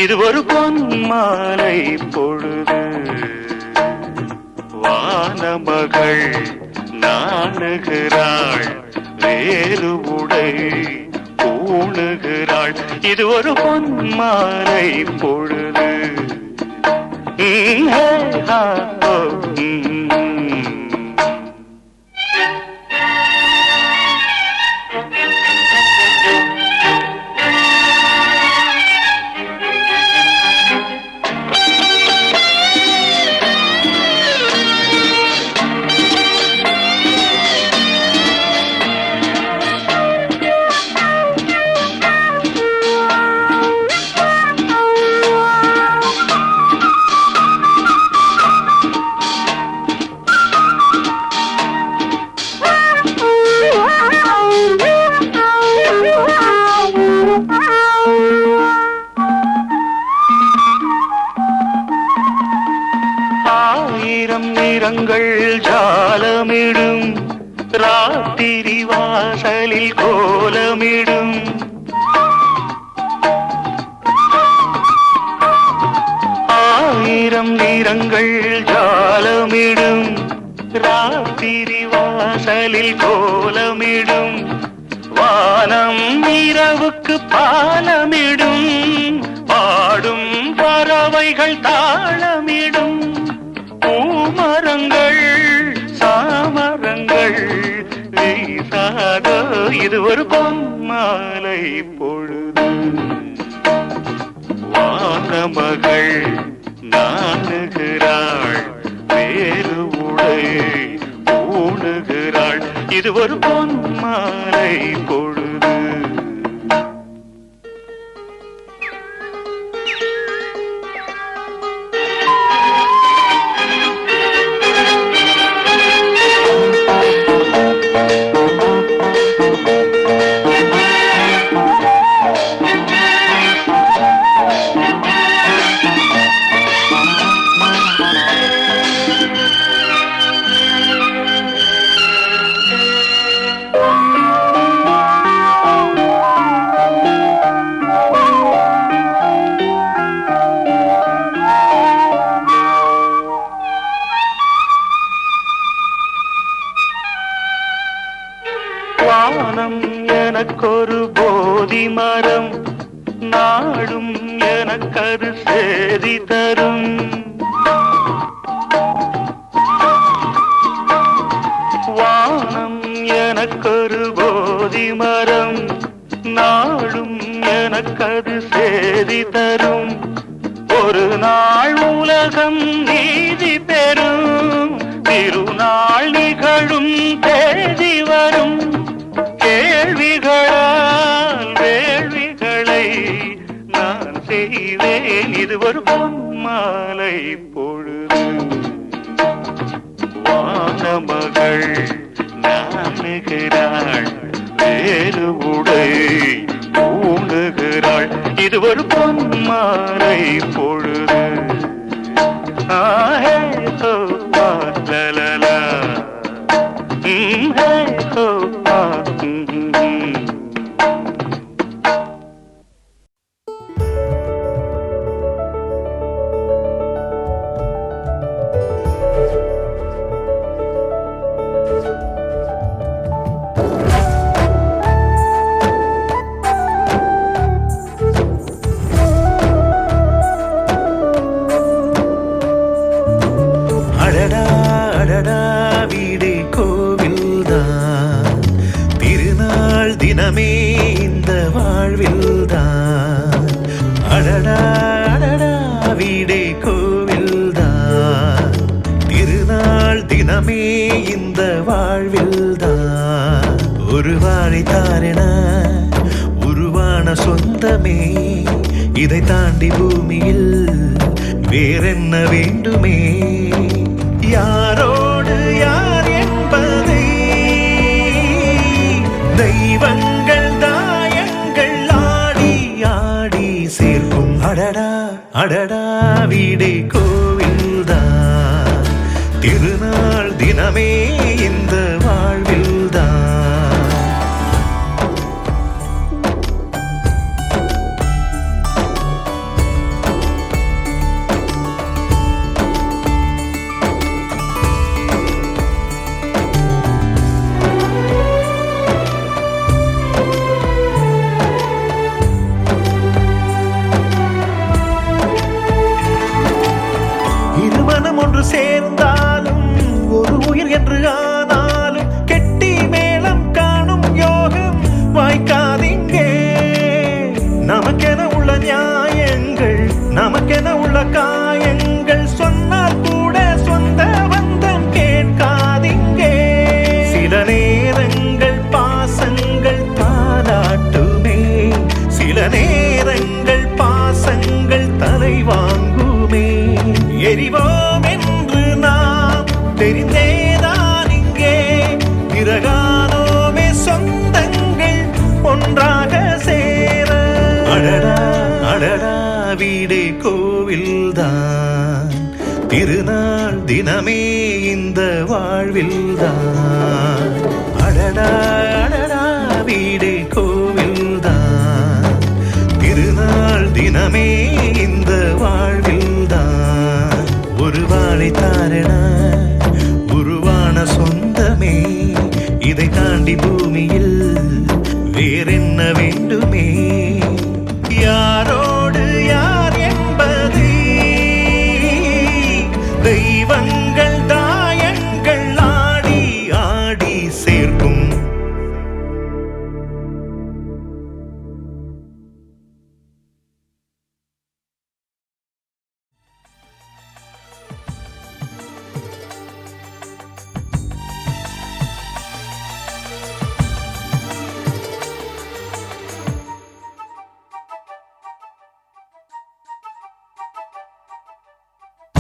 இது ஒரு பொன்மாலை பொழுது, வானமகள் நாணுகிறாள், வேறு உடை பூணுகிறாள். இது ஒரு பொன்மாலை பொழுது. ஆயிரம் நிறங்கள் ஜாலமிடும், ராத்திரி வாசலில் கோலமிடும். ஆயிரம் நிறங்கள் ஜாலமிடும், ராத்திரி வாசலில் கோலமிடும். வானம் இரவுக்கு பாலமிடும், பாடும் பறவைகள் தாளமிடும். பூமரங்கள் சாமரங்கள் வீசாதோ, இது ஒரு பொன்மாலை பொழுது. வானமகள் நாணுகிறாள், வேறு உடை பூணுகிறாள். இது ஒரு பொன்மாலை பொழுது. வானம் எனக்கொரு போதி மரம், நாடும் எனக்கது சேதி தரும். வானம் எனக்கொரு போதி மரம், நாடும் எனக்கது சேதி தரும். ஒரு நாள் உலகம் நீதி பெறும், திருநாள் நிகழும் தேதி வரும். கேள்விகளால் வேள்விகளை நான் செய்வேன், இது ஒரு பொன்மாலை பொழுது. வானமகள் நாணுகிறாள், வேறு உடை பூணுகிறாள். இது ஒரு பொன்மாலை பொழுது. ஆஹே ஹோ லலலா, ஹே ஹோ தினமே இந்த வாழ்வில்தான். அடடா அடடா வீடே கோவில்தான், திருநாள் தினமே இந்த வாழ்வில்தான். ஒரு வாழைத்தாரென உருவான சொந்தமே, இதை தாண்டி பூமியில் வேறென்ன வேண்டுமே? யாரோடு யார் என்பதை தெய்வங்கள் தாயங்கள் ஆடி ஆடி சேர்க்கும். அடடா அடடா வீடே கோவில்தான், திருநாள் தினமே இந்த வாழ்வில்தான். நமக்கென உள்ள காயங்கள் சொன்னால் கூட சொந்த பந்தம் கேட்காதீங்கே. சில நேரங்கள் பாசங்கள் தாலாட்டுமே, சில நேரங்கள் பாசங்கள் தலை வாங்குமே. எரிவோம் என்று நாம் தெரிந்தேதான் இங்கே பிறகானோமே சொந்தங்கள் ஒன்றாக சேர. அடடா அடடா வீடே கோவில்தான், திருநாள் தினமே இந்த வாழ்வில்தான். அடடா அடடா வீடே கோவில்தான், திருநாள் தினமே இந்த வாழ்வில்தான். ஒரு வாழை தாரணா உருவான சொந்தமே, இதை தாண்டி பூமியில் வேறென்ன வேண்டுமே. யாரோடு யார் என்பது தெய்வங்கள் தாயங்கள் ஆடி ஆடி சேர்க்கும்.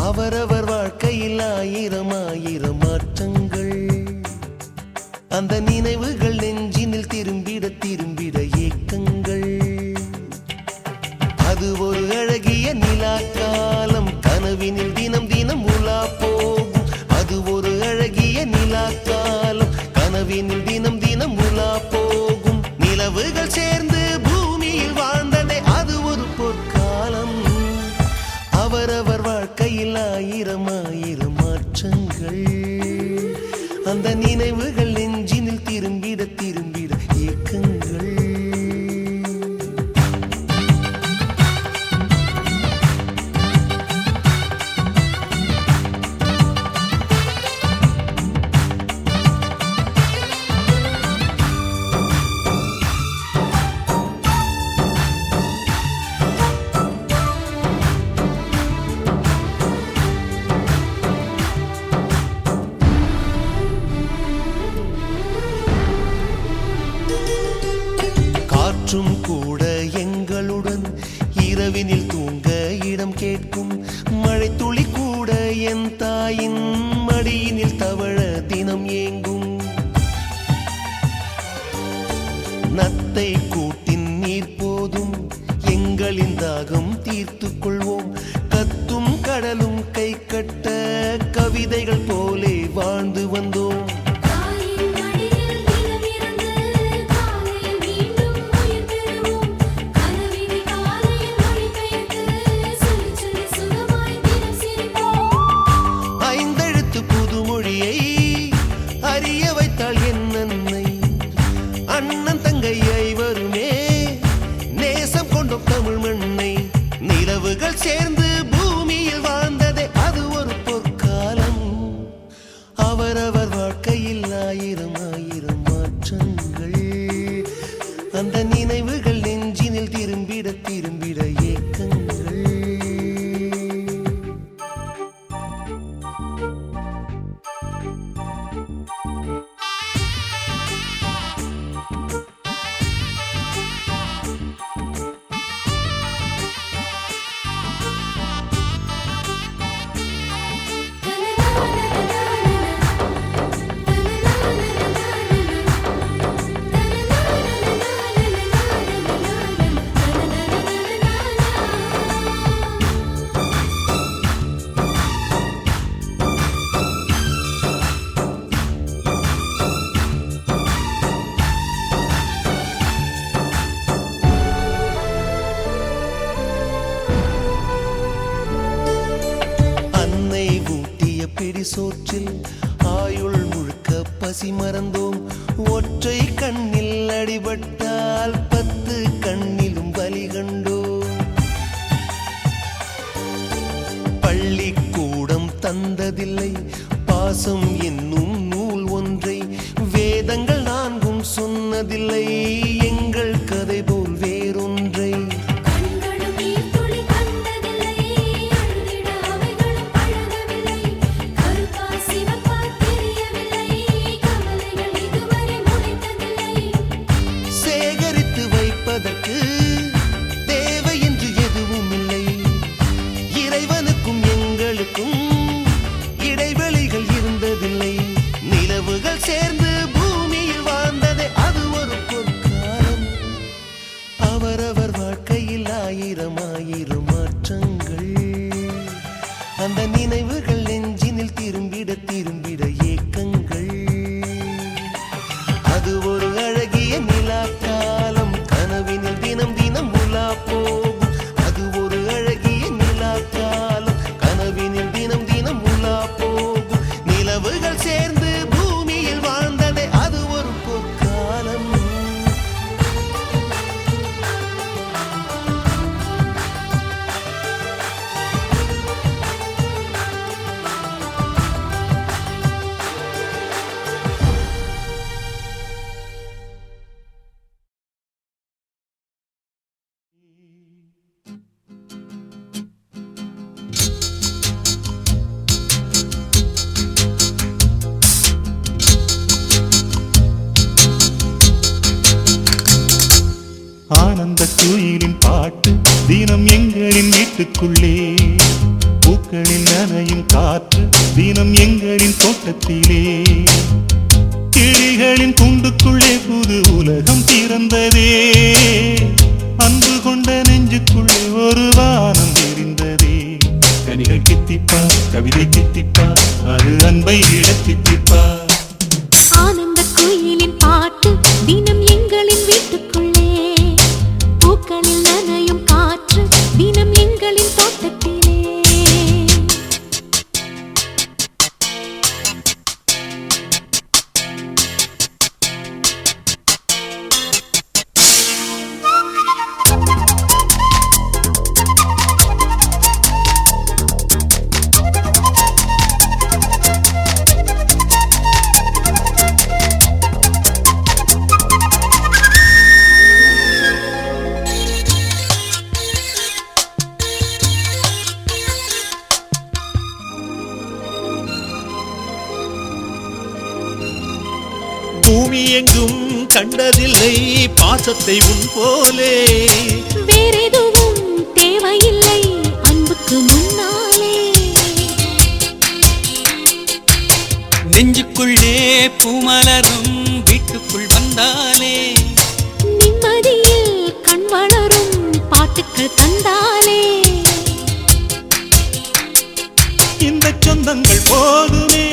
அவரவர் வாழ்க்கையில் ஆயிரம் ஆயிரம் மாற்றங்கள், அந்த நினைவுகள் நெஞ்சினில் திரும்பிட திரும்பிட ஏக்கங்கள். அது ஒரு அழகிய நிலா காலம், கனவினில் தினம் தினம் உலா போகும். அது ஒரு அழகிய நிலா காலம், கனவினில் தினம் தினம் உலா போகும். நிலவுகள் சேர்ந்து பூமியில் வாழ்ந்ததே அது ஒரு பொற்காலம். அவரவர் வாழ்க்கையில் ஆயிரம் ஆயிரம் மாற்றங்கள், அந்த நினைவுகள் நெஞ்சினில் திரும்பிட திரும்பிட ஏக்கங்கள். காற்றும் கூட எங்களுடன் இரவினில் தூங்க இடம் கேட்கும். மழை துளி கூட என் தாயின் மடியினில் தவழ தினம் ஏங்கும். நத்தை கூட்டின் நீர் போதும், எங்களின் தாகம் தீர்த்துக் கொள்வோம். கத்தும் கடலும் கை கட்ட கவிதைகள் போலே வாழ்ந்து வந்தோம். அறிய வைத்தாள் என் அன்னை, அண்ணன் தங்கை ஐவருமே நேசம் கொண்டோம் தமிழ் மண்ணை. நிலவுகள் சேர்ந்து பூமியில் வாழ்ந்ததே அது ஒரு பொற்காலம். அவரவர் வாழ்க்கையில் ஆயிரம் ஆயிரம் மாற்றங்கள், அந்த நினைவுகள் நெஞ்சினில் திரும்பிட திரும்பிட ஏக்கங்கள். சோற்றில் ஆயுள் முழுக்க பசி மறந்தோம். ஒற்றை கண்ணில் அடிபட்டால் 10 கண்ணிலும் பலி கண்டோம். பள்ளிக்கூடம் தந்ததில்லை பாசம் என்னும் நூல் ஒன்றை, வேதங்கள் 4 சொன்னதில்லை எங்கள் கதை போல் வேறொன்றை. கண்களும் நீர் துளி கண்டதில்லை அந்த நினைவுகள் நெஞ்சினில் திரும்பிட திரும்பிட ஏக்கங்கள். அது ஒரு அழகிய நிலா காலம், கனவினில் தினம் தினம் உலா போகும். அது ஒரு அழகிய நிலா காலம், கனவினில் தினம் தினம் உலா போகும். நிலவுகள் சேர்ந்து பூமியில் வாழ்ந்ததே அது ஒரு பொற்காலம். ஆனந்த குயிலின் பாட்டு தினம் எங்களின் வீட்டுக்குள்ளே, பூக்களில் நனையும் காற்று தினம் எங்களின் தோட்டத்திலே, கிளிகளின் கூண்டுக்குள்ளே புது உலகம் பிறந்ததே, அன்பு கொண்ட நெஞ்சுக்குள்ளே ஒரு வானம் தெரிந்ததே. கனிகள் கித்திப்பா, கவிதை கித்திப்பா, அது அன்பை விட கித்திப்பா. ஆனந்த குயிலின் பாட்டு தினம் எங்களின் வீட்டுக்குள்ளே, பூக்களில் நனையும் காற்று தினம் எங்களின் தோட்டத்திலே. பூமி எங்கும் கண்டதில்லை பாசத்தை உன் போலே, வேறெதுவும் தேவையில்லை அன்புக்கு முன்னாலே. நெஞ்சுக்குள்ளே பூமலரும் வீட்டுக்குள் வந்தாலே, நிம்மதியில் கண் வளரும் பாட்டுக்கள் தந்தாலே. இந்த சொந்தங்கள் போதுமே,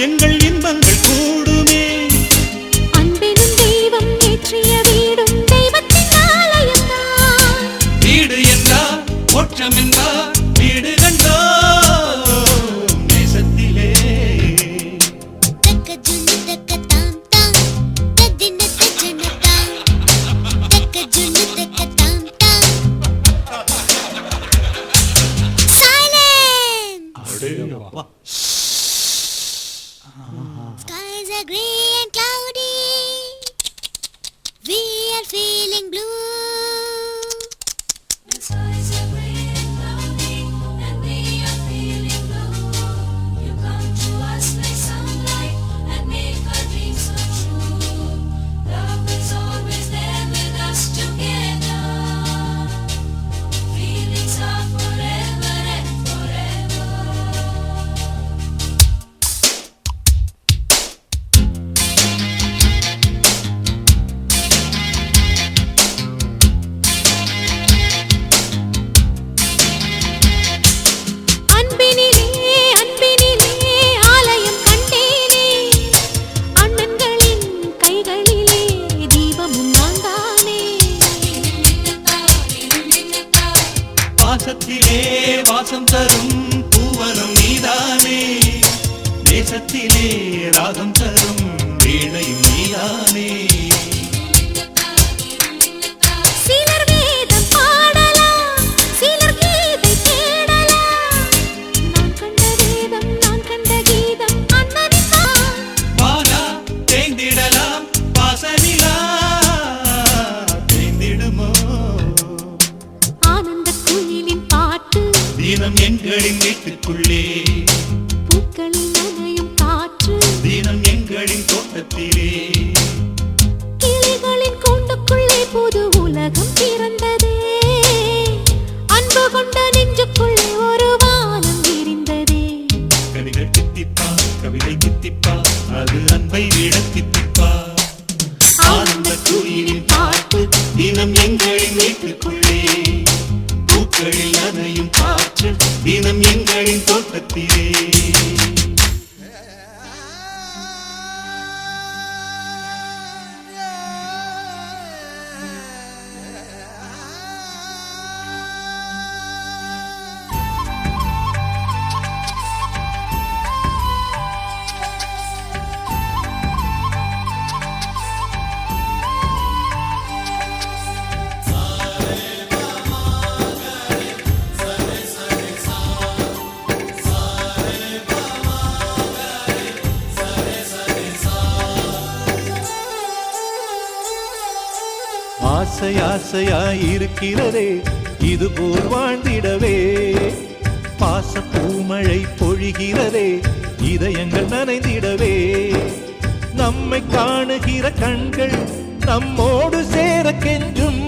எங்கள் இன்பங்கள் கூடுமே. அன்பெனும் தெய்வம் ஏற்றிய வீடும் தெய்வத்தின் ஆலயம்தான். வீடு என்றார் மோட்சம் என்றார் வீடு கண்டோ நேசத்திலே. Skies are grey and cloudy. We are feeling blue. The skies are grey and cloudy, and we are feeling blue. You come to us like sunlight and make our dreams come true. Love is always there with us together. Feelings are forever and forever. பாசத்திலே வாசம் தரும் பூவனம் நீதானே, தேசத்திலே ராகம் தரும் வீணையும் நீதானே. சிலர் வேதம் பாடலாம், சிலர் கீதை தேடலாம். நான் கண்ட வேதம், நான் கண்ட கீதம் அண்ணனின் தான். வானா தேய்ந்திடலாம் வாசனிலா தேய்ந்திடுமோ. ஆனந்த குயிலின் பாட்டு தினம் எங்களின் வீட்டுக்குள்ளே, பூக்களில் நனையும் காற்று தினம் எங்களின் தோட்டத்திலே, கிளிகளின் கூண்டுக்குள்ளே புது உலகம் பிறந்ததே. அன்பு கொண்ட நெஞ்சுக்குள்ளே ஒரு வானம் விரிந்ததே. கனிகள் கித்திப்பா, கவிதை கித்திப்பா, அது அன்பை விட கித்திப்பா. ஆனந்த குயிலின் பாட்டு தினம் எங்களின் வீட்டுக்குள்ளே, பூக்களில் நனையும் நனையும் காற்று தினம் எங்களின் தோட்டத்திலே. ஆசை ஆசையாயிருக்கிறதே இதுபோல் வாழ்ந்திடவே, பாச பூமழை பொழிகிறதே இதயங்கள் நனைந்திடவே, நம்மை காணுகிற கண்கள் நம்மோடு சேர கெஞ்சும்,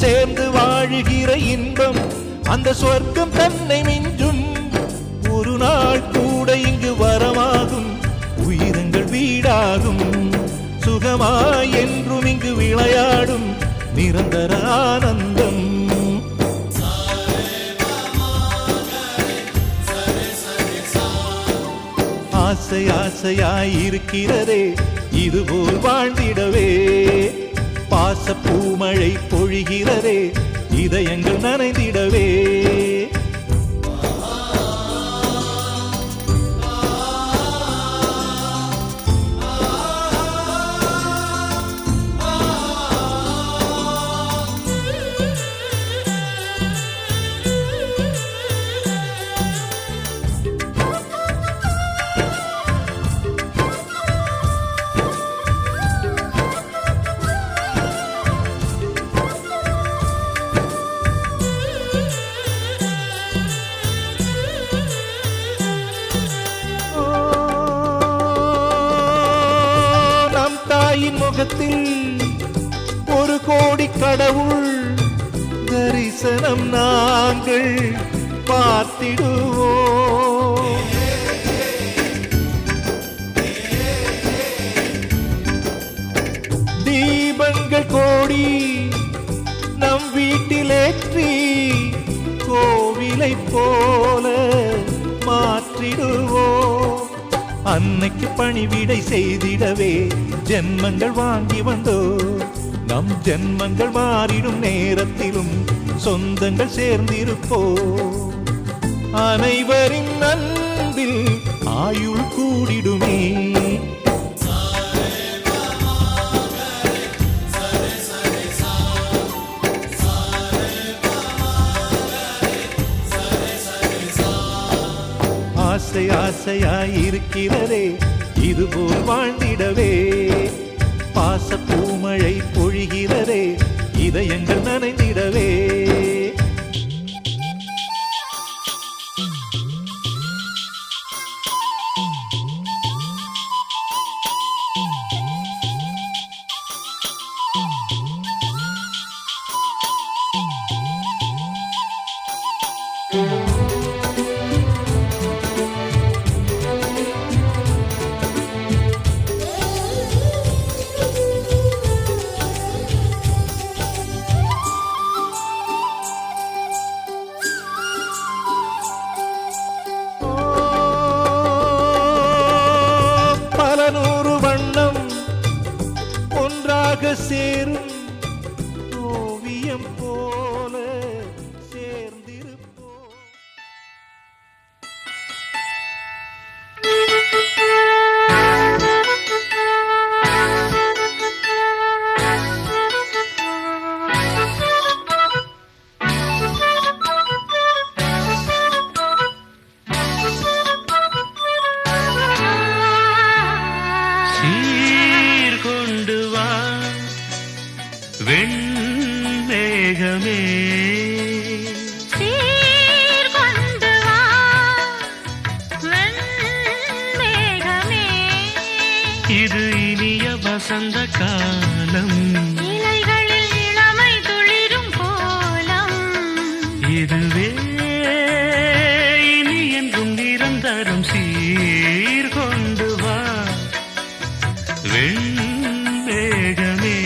சேர்ந்து வாழுகிற இன்பம் அந்த சொர்க்கம் தன்னை மிஞ்சும், ஒரு நாள் கூட இங்கு வரமாகும் உயிரங்கள் வீடாகும், சுகமாய் என்றும் இங்கு விளையாடும் நிரந்தர ஆனந்தம். ஆசை ஆசையாயிருக்கிறதே இதுபோல் வாழ்ந்திடவே, பாச பூமழை பொழிகிறதே இதயங்கள் நனைந்திடவே. முகத்தில் ஒரு கோடி கடவுள் தரிசனம் நாங்கள் பார்த்திடுவோம், தீபங்கள் கோடி நம் வீட்டிலேற்றி கோவிலை போல மாற்றிடுவோம், அன்னைக்கு பணிவிடை செய்திடவே ஜென்மங்கள் வாங்கி வந்தோ, நம் ஜென்மங்கள் மாறிடும் நேரத்திலும் சொந்தங்கள் சேர்ந்திருப்போ, அனைவரின் அன்பில் ஆயுள் கூடிடுமே. ஆசை ஆசையாயிருக்கிறதே இதுபோல் வாழ்ந்திடவே, பாச பூமழை பொழிகிறதே இதயங்கள் நனைந்திடவே. சேரும் ஓவியம் போல சேர்ந்திருப்போம். வெண்மேகமே சீர்கொண்டு வா, வெண்மேகமே இது இனிய வசந்த காலம், இலைகளில் இளமை துளிரும் கோலம், இதுவே இனி என்றும் நிரந்தரம் சீர்கொண்டு வா வெண்மேகமே.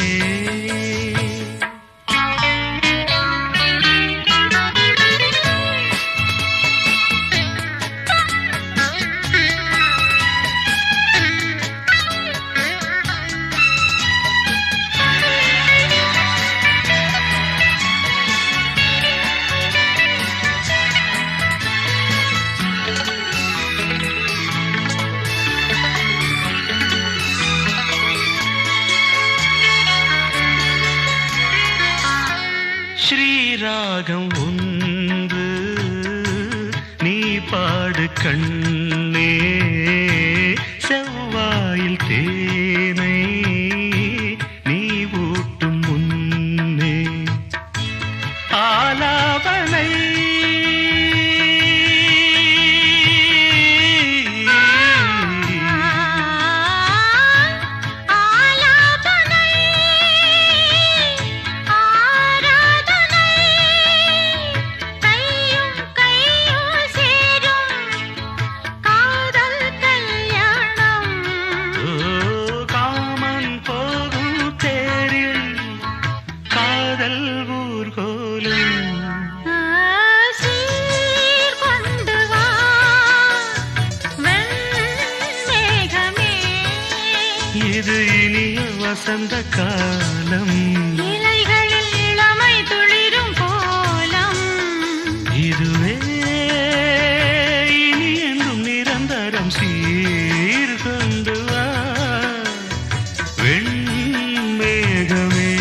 காது கண்ணே செவ்வாயில் தேனை நீ ஊட்டும் முன்னே ஆலாபனை இது இனிய வசந்த காலம் இலைகளில் இளமை துளிரும் கோலம் இதுவே இனி என்றும் நிரந்தரம் சீர்கொண்டு வா வெண்மேகமே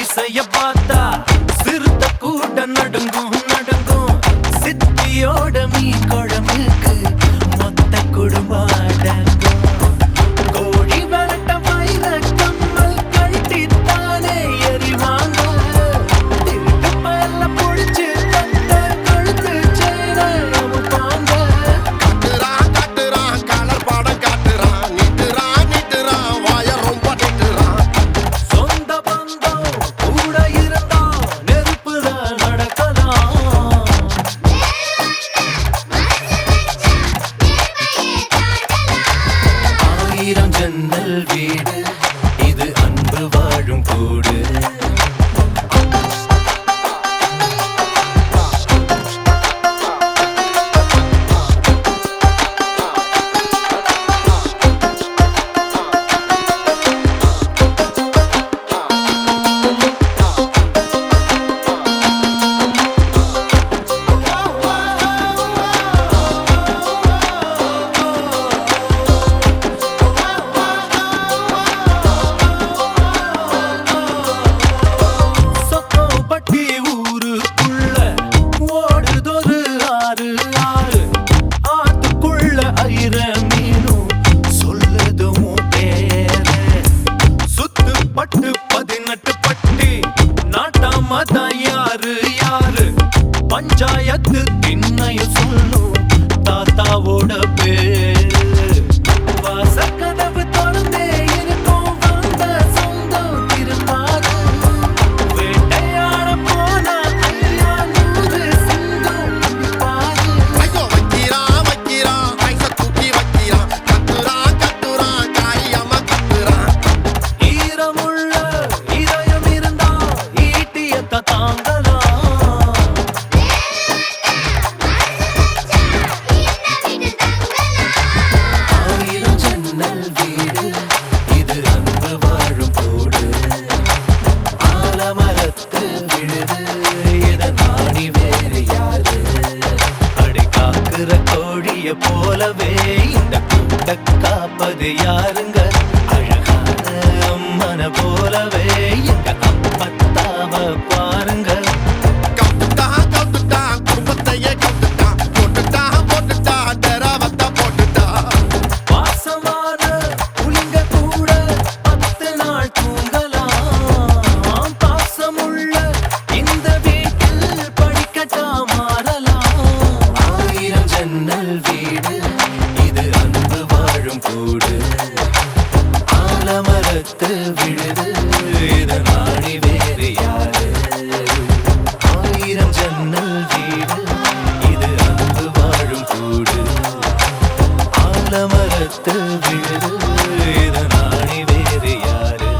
இசைய பார்த்தா சிறுத்த கூட நடுங்கும் நடுங்கும் சித்தியோட மீன் குழம்பு இது பின்னையும் சொல்லும் தாத்தாவோட பேர். வாசக்கதவு திறந்தே இருக்கும் வந்த சொந்தம் திரும்பாது. வேட்டையாட போன ஐயா 100 சிங்கம் பாரு. ஐயோ வைக்கிறான் ஐச தூக்கி வைக்கிறான் கத்துறான் காரியமா கத்துறான். ஈரமுள்ள இதயம் இருந்தா ஈட்டியத்த தாங்கலாம். ஆயிரம் ஜன்னல் வீடு இது அன்பு வாழும் கூடு. ஆலமரத்து விழுது இத நாடி வேறு யாரு. அடி காக்குற கோழிய போலவே இந்த கூட்ட காப்பது யாருங்க. அழகான அம்மன போலவே எங்க அப்பத்தாவ பாருங்க. கவுத்துட்டான் குடும்பத்தையே கவுத்துட்டான் போட்டுட்டான் டெராவத்தா போட்டுட்டான். வாசமான புலிங்க கூட 10 நாள் தூங்கலாம். பாசமுள்ள இந்த வீட்டில் படிக்கட்டா மாறலாம். ஆயிரம் ஜன்னல் வீடு இது அன்பு வாழும் கூடு. ஆலமரத்து விழுது இத நாடி வேறு யாரு. ஆயிரம் ஜன்னல் வீடு இது அன்பு வாழும் கூடு. ஆலமரத்து விழுது இத நாடி வேறு யாரு.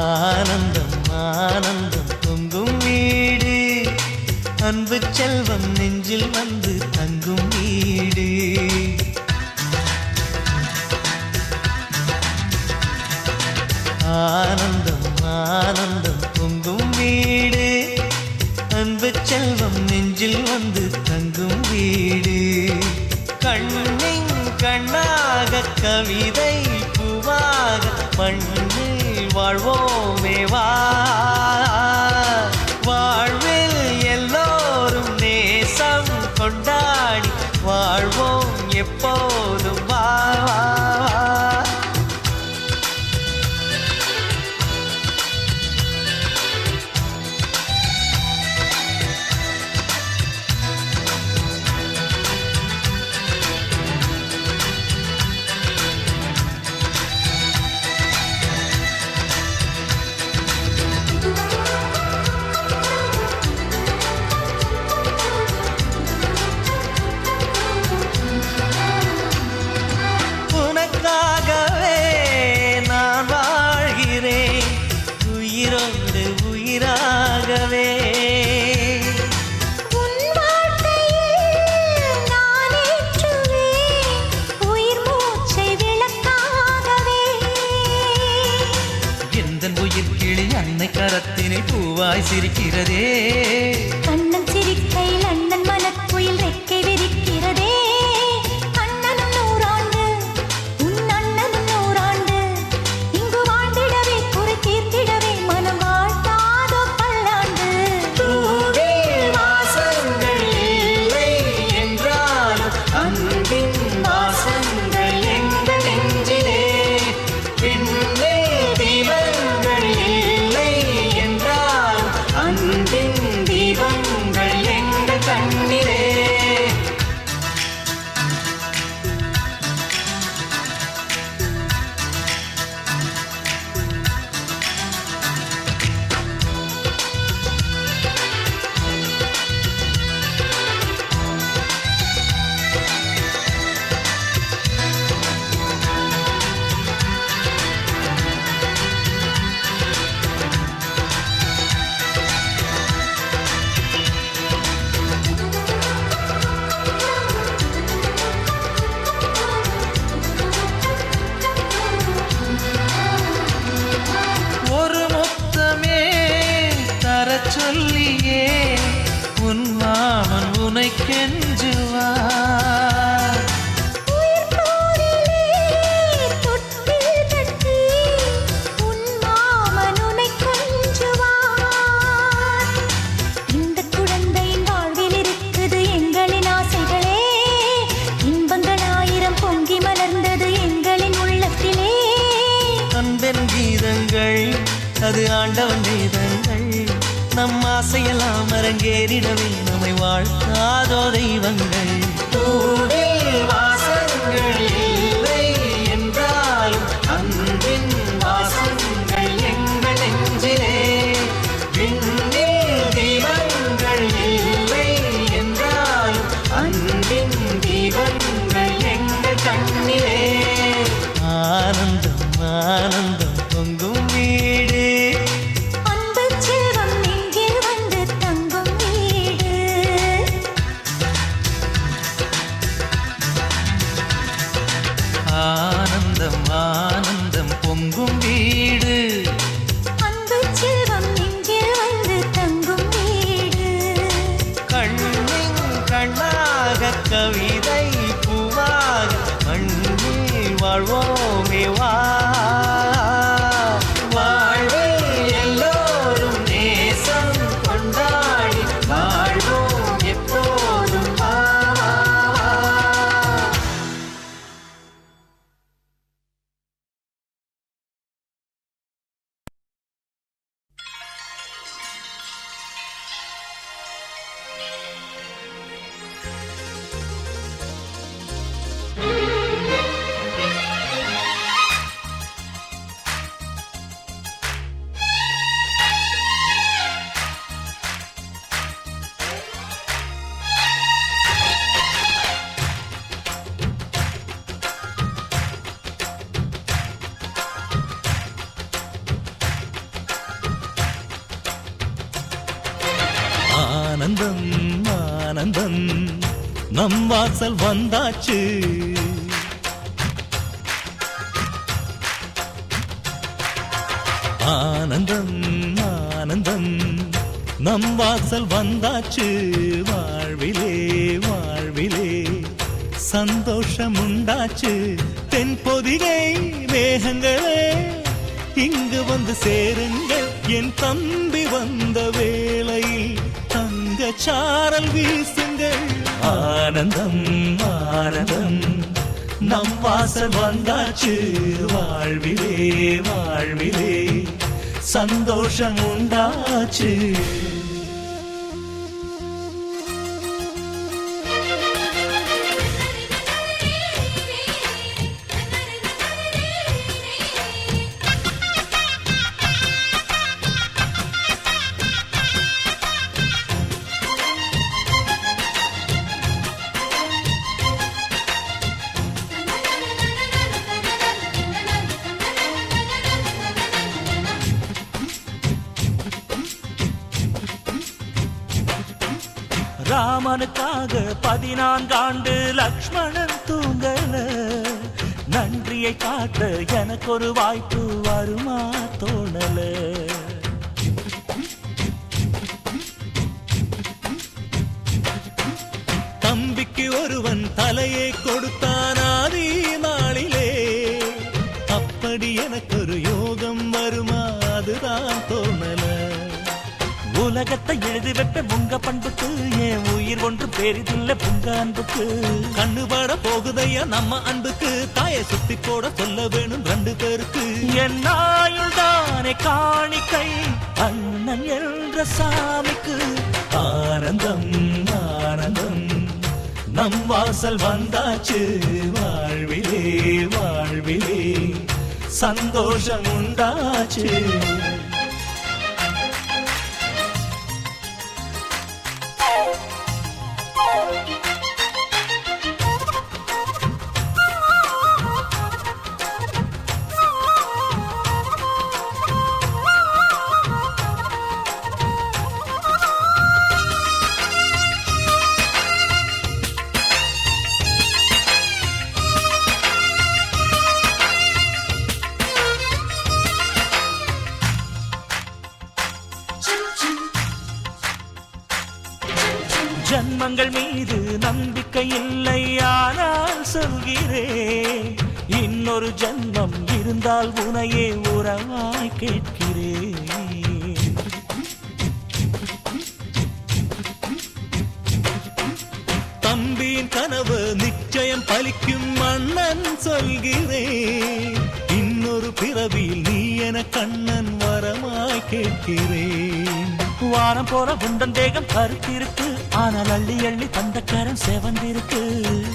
ஆனந்தம் ஆனந்தம் பொங்கும் வீடு. அன்பு செல்வம் நெஞ்சில் வந்து தங்கும் வீடு. ஆனந்தம் ஆனந்தம் பொங்கும் வீடு. அன்பு செல்வம் நெஞ்சில் வந்து தங்கும் வீடு. கண்ணின் கண்ணாக கவிதை பூவாக மண்ணில் வாழ்வோமே வா. வாழ்வில் எல்லோரும் நேசம் கொண்டாடி வாழ்வோம் எப்போதும் வா. உனக்காகவே நான் வாழ்கிறேன் உயிரோடு உயிராகவே. உன் வார்த்தையில் நான் ஏற்றுவேன் உயிர் மூச்சை விளக்காகவே. எந்தன் உயிர் கிளி அன்னை கரத்தினை பூவாய் சிரிக்கிறதே. கண்ணன் சிரிக்கையில் அண்ணன் மனக்குயில் ரெக்கை விரிக்கிறதே. அண்ணனும் 100 ஆண்டு உன் அண்ணனும் 100 ஆண்டு இங்கு வாழ்ந்திடவே குறை தீர்த்திடவே மனம் வாழ்த்தாதோ பல்லாண்டு. பூவில் வாசங்கள் இல்லை என்றாலும் அன்பின் வாசங்கள் எங்கள் நெஞ்சிலே. பின்னே தீபங்கள் இல்லை என்றாலும் அன்பின் தீபங்கள் எங்கள் கண்ணிலே. சொல்லியே உன் மாமன் உனை கெஞ்சுவார். அன்பென் கீதங்கள் அது ஆண்டவன் வேதங்கள், நம் ஆசையெல்லாம் அரங்கேறிடவே நம்மை வாழ்த்தாதோ தெய்வங்கள். பூவில் வாசங்கள் இல்லை என்றாலும் அன்பின் வாசங்கள் எங்கள் நெஞ்சிலே. விண்ணில் தீபங்கள் இல்லை என்றாலும் அன்பின் தீபங்கள் எங்கள் கண்ணிலே. ஆனந்தம் ஆனந்தம் பொங்கும் வீடு, அன்பு செல்வம் இங்கே வந்து தங்கும் வீடு. ஆனந்தம் ஆனந்தம் பொங்கும் வீடு, அன்பு செல்வம் இங்கே வந்து தங்கும் வீடு. கண்ணின் கண்ணாக கவிதை பூவாக மண்ணில் வாழ்வோமே வா. வாழ்வில் எல்லோரும் நேசம் கொண்டாடி வாழ்வோம் எப்போதும் வா. ஆனந்தம் ஆனந்தம் நம் வாசல் வந்தாச்சு. ஆனந்தம் ஆனந்தம் நம் வாசல் வந்தாச்சு. வாழ்விலே வாழ்விலே சந்தோஷம் உண்டாச்சு. தென் பொதிகை மேகங்களே இங்கு வந்து சேருங்கள். என் தம்பி வந்த வேளையில் தங்க சாரல் வீசுங்கள். ஆனந்தம் ஆனந்தம் நம் வாசல் வந்தாச்சு. வாழ்விலே வாழ்விலே சந்தோஷம் உண்டாச்சு. ராமனுக்காக 14 ஆண்டு லக்ஷ்மணன் தூங்கல. நன்றியை காட்ட எனக்கு ஒரு வாய்ப்பு வருமா தோணல. தம்பிக்கு ஒருவன் தலையை கொடுத்தான் ஆதி நாளிலே. அப்படி எனக்கு ஒரு யோகம் வருமா அதுதான் தோணல. உலகத்தை எழுதி வைப்ப உங்க பண்புக்கு, என் உயிர் ஒன்று பெரிதில்ல உங்க அன்புக்கு. கண்ணுபட போகுதையா நம்ம அன்புக்கு, தாயை சுத்தி போட சொல்ல வேணும் 2 பேருக்கு. என் ஆயுள் தானே காணிக்கை அண்ணன் என்ற சாமிக்கு. ஆனந்தம் ஆனந்தம் நம் வாசல் வந்தாச்சு. வாழ்விலே வாழ்விலே சந்தோஷம் உண்டாச்சு. ஜன்மங்கள் மீது நம்பிக்கை இல்லை, ஆனால் சொல்கிறேன் இன்னொரு ஜன்மம் இருந்தால் உனையே உறவாய் கேட்கிறேன். தம்பியின் கனவு நிச்சயம் பலிக்கும் மன்னன் சொல்கிறேன், இன்னொரு பிறவியில் நீ என கண்ணன் வரமாய் கேட்கிறேன். வானம் போல உண்டன் தேகம் கருத்திருக்கு, ஆனால் அள்ளி அள்ளி தந்த கரம் செவந்திருக்கு.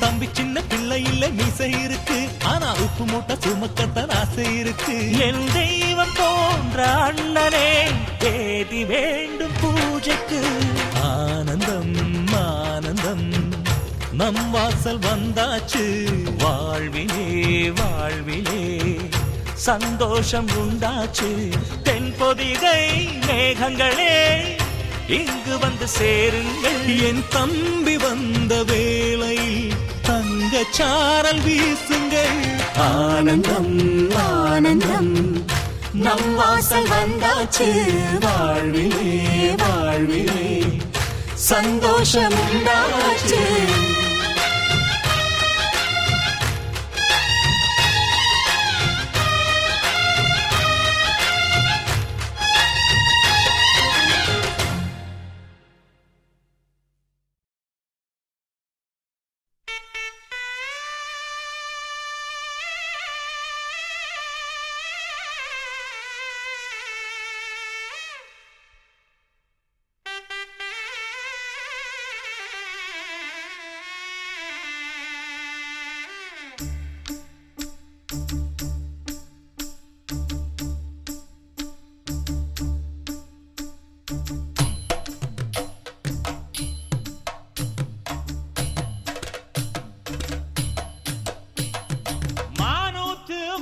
தம்பி சின்ன பிள்ளை இல்ல மீசை இருக்கு, ஆனா உப்பு மூட்டை சுமக்கத்தான் ஆசை இருக்கு. என் தெய்வம் போன்ற அண்ணனே தேதி வேண்டும் பூஜைக்கு. ஆனந்தம் ஆனந்தம் நம் வாசல் வந்தாச்சு, வாழ்விலே வாழ்விலே சந்தோஷம் உண்டாச்சு. தென்பொதிகை மேகங்களே இங்கு வந்து சேருங்கள். என் தம்பி வந்த வேளையில் தங்க சாரல் வீசுங்கள். ஆனந்தம் ஆனந்தம் நம் வாசல் வந்தாச்சு, வாழ்விலே வாழ்விலே சந்தோஷம் உண்டாச்சு.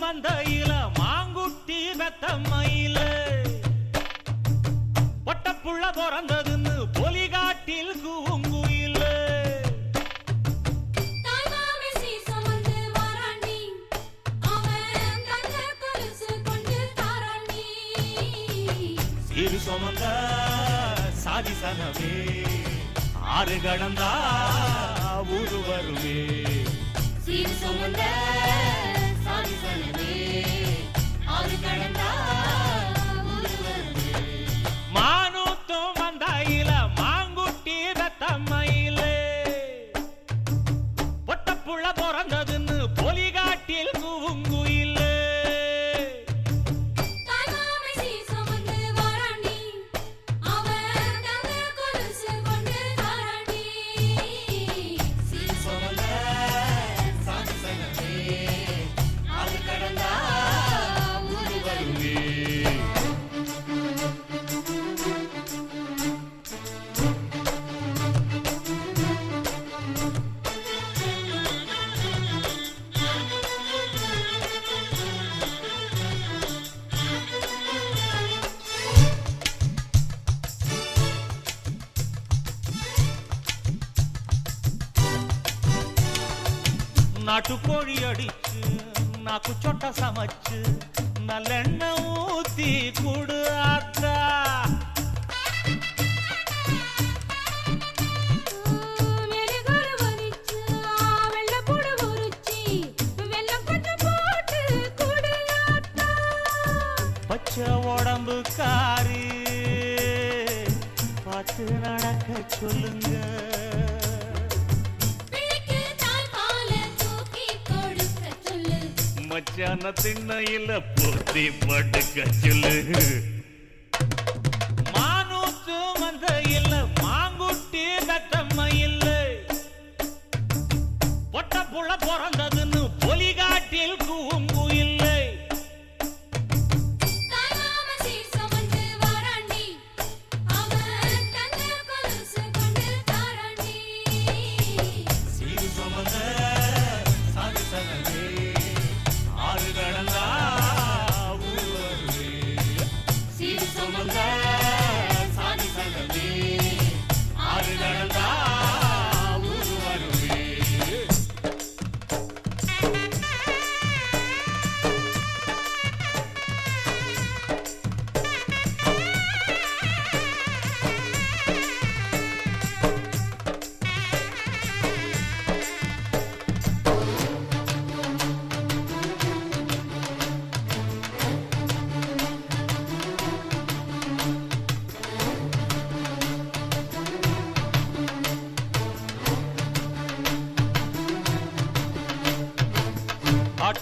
மந்தையில மாங்குட்டி வெத்தம்மையில பொட்டப்புள்ள பிறந்ததுன்னு பொலிகாட்டில் கூங்குயில. சீரு சுமந்த சாதி சனவே ஆறு கடந்தா ஊரு வருவே. சீரு சுமந்த மானூத்தும் மந்தாயில மாங்குட்டி வெத்தம்மையில பொட்டப்புள்ள பிறந்ததுன்னு பொலிகாட்டில் கூங்குயில. நாட்டுக்கோழி அடிச்சு நாக்கு சொட்ட சமைச்சு நல்லெண்ணெய் ஊத்தி குடு ஆத்தா. பச்சை உடம்பு காரி பார்த்து நடக்க சொல்லுங்க. மச்சான திண்ணையில போத்தி படுக்க சொல்லு. மானூத்து மந்தையில மாங்குட்டி வெத்தம்மையில பொட்டப்புள்ள பிறந்ததுன்னு பொலிகாட்டில் கூங்குயில்லை.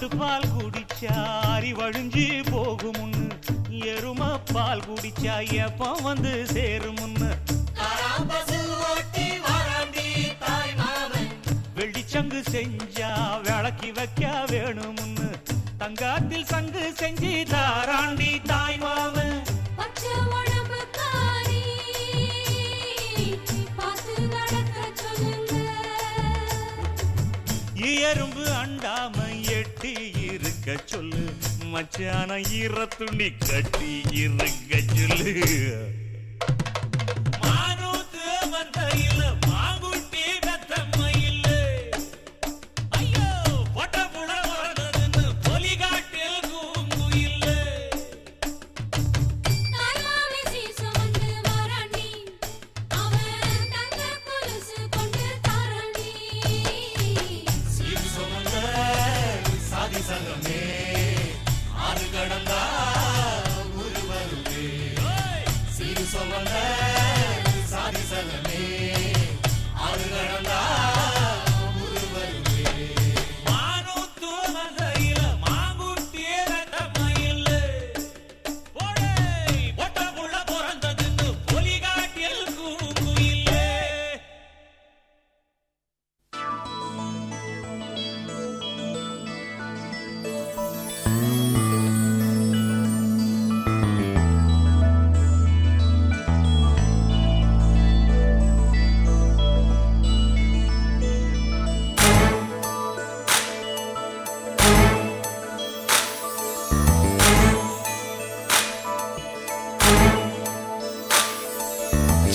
ஆட்டுப்பால் குடிச்சா அரி வழிஞ்சு போகுமுன்னு, எரும பால் குடிச்சா எப்ப வந்து சேருமுன்னு, வெள்ளிச்சங்கு செஞ்சா விளக்கி வைக்க வேணுமுன்னு, தங்காத்தில் சங்கு செஞ்சு தாராண்டி தாய் மாமன். பச்சை உடம்புக்காரி, பார்த்து நடக்க சொல்லுங்க. எறும்பு அண்டாம எட்டி இருக்க சொல்லு, மச்சான ஈர துணி கட்டி இருக்க சொல்லு. மானூத்து மந்தையில மாங்குட்டி வெத்தம்மையில, ஐயோ பொட்ட புட வரதுன்னு பொலிகாட்டில் கூங்குயில்ல. தாய்மாமே சீசம் வந்து வாராண்டி, அவன் தங்க கொலுசு கொண்டு தாராண்டி. சீர் சுமந்த சாதி சங்கமே ஆறு கடந்தா ஊரு வருவே. சீர் சுமந்த சாதி சங்கமே ஆறு கடந்தா ஊரு வருவே. மானூத்து மந்தையில மாங்குட்டி வெத்தம்மையில, ஓடே பொட்ட புள்ள பிறந்ததுன்னு பொலிகாட்டில் கூங்குயில்ல.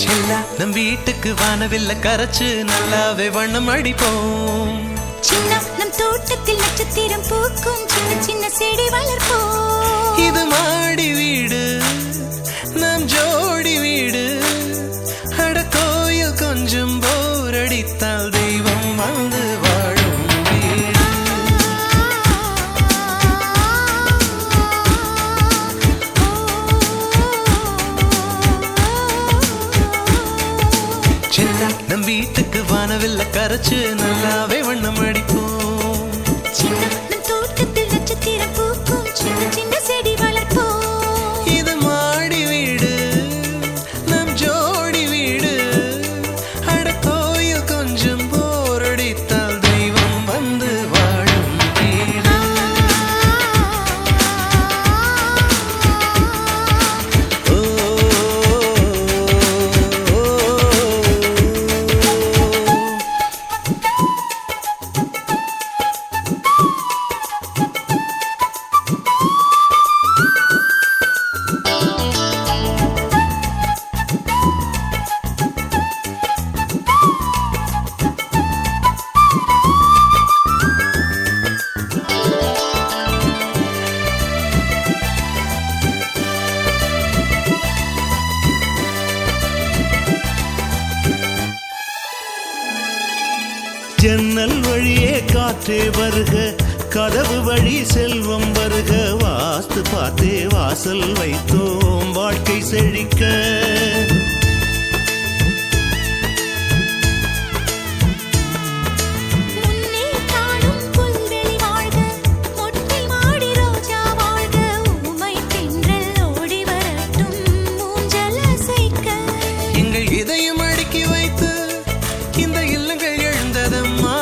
செல்லா நம் வீட்டுக்கு வானவில்ல கரைச்சு நல்லாவே வண்ணம் அடிப்போம். சின்ன நம் தோட்டத்தில் நட்சத்திரம் பூக்கும், சின்ன சின்ன செடி வளர்ப்போம். இது மாடி வீடு நம் ஜோடி வீடு, அட கோயில் கொஞ்சம் போர் அடித்தால் தெய்வம் வந்து வாழும் வீடு. செல்லா நம் வீட்டுக்கு வானவில்ல கரைச்சு நல்லாவே வண்ணம் அடிப்போம். சின்ன நம் தோட்டத்தில் நட்சத்திரம் பூக்கும், சின்ன சின்ன செடி வளர்ப்போம். இது மாடி வீடு நம் ஜோடி வீடு, அட கோயில் கொஞ்சம் போர் அடித்தால் தெய்வம் வந்து வாழும் வீடு. ஓ, ஓ, ஓ. ஜன்னல் வழியே காற்றே வருக, கதவு வழி செல்வம் வருக, வாஸ்து பார்த்தே வாசல் வைத்தோம் வாழ்க்கை செழிக்க. முன்னே காணும் புல்வெளி வாழ்க, மொட்டை மாடி ரோஜா வாழ்க, ஊமை தென்றல் ஓடி வரட்டும் ஊஞ்சல் அசைக்க. எங்கள் இதயம் அடுக்கி வைத்து இந்த இல்லங்கள் எழுந்ததம்மா.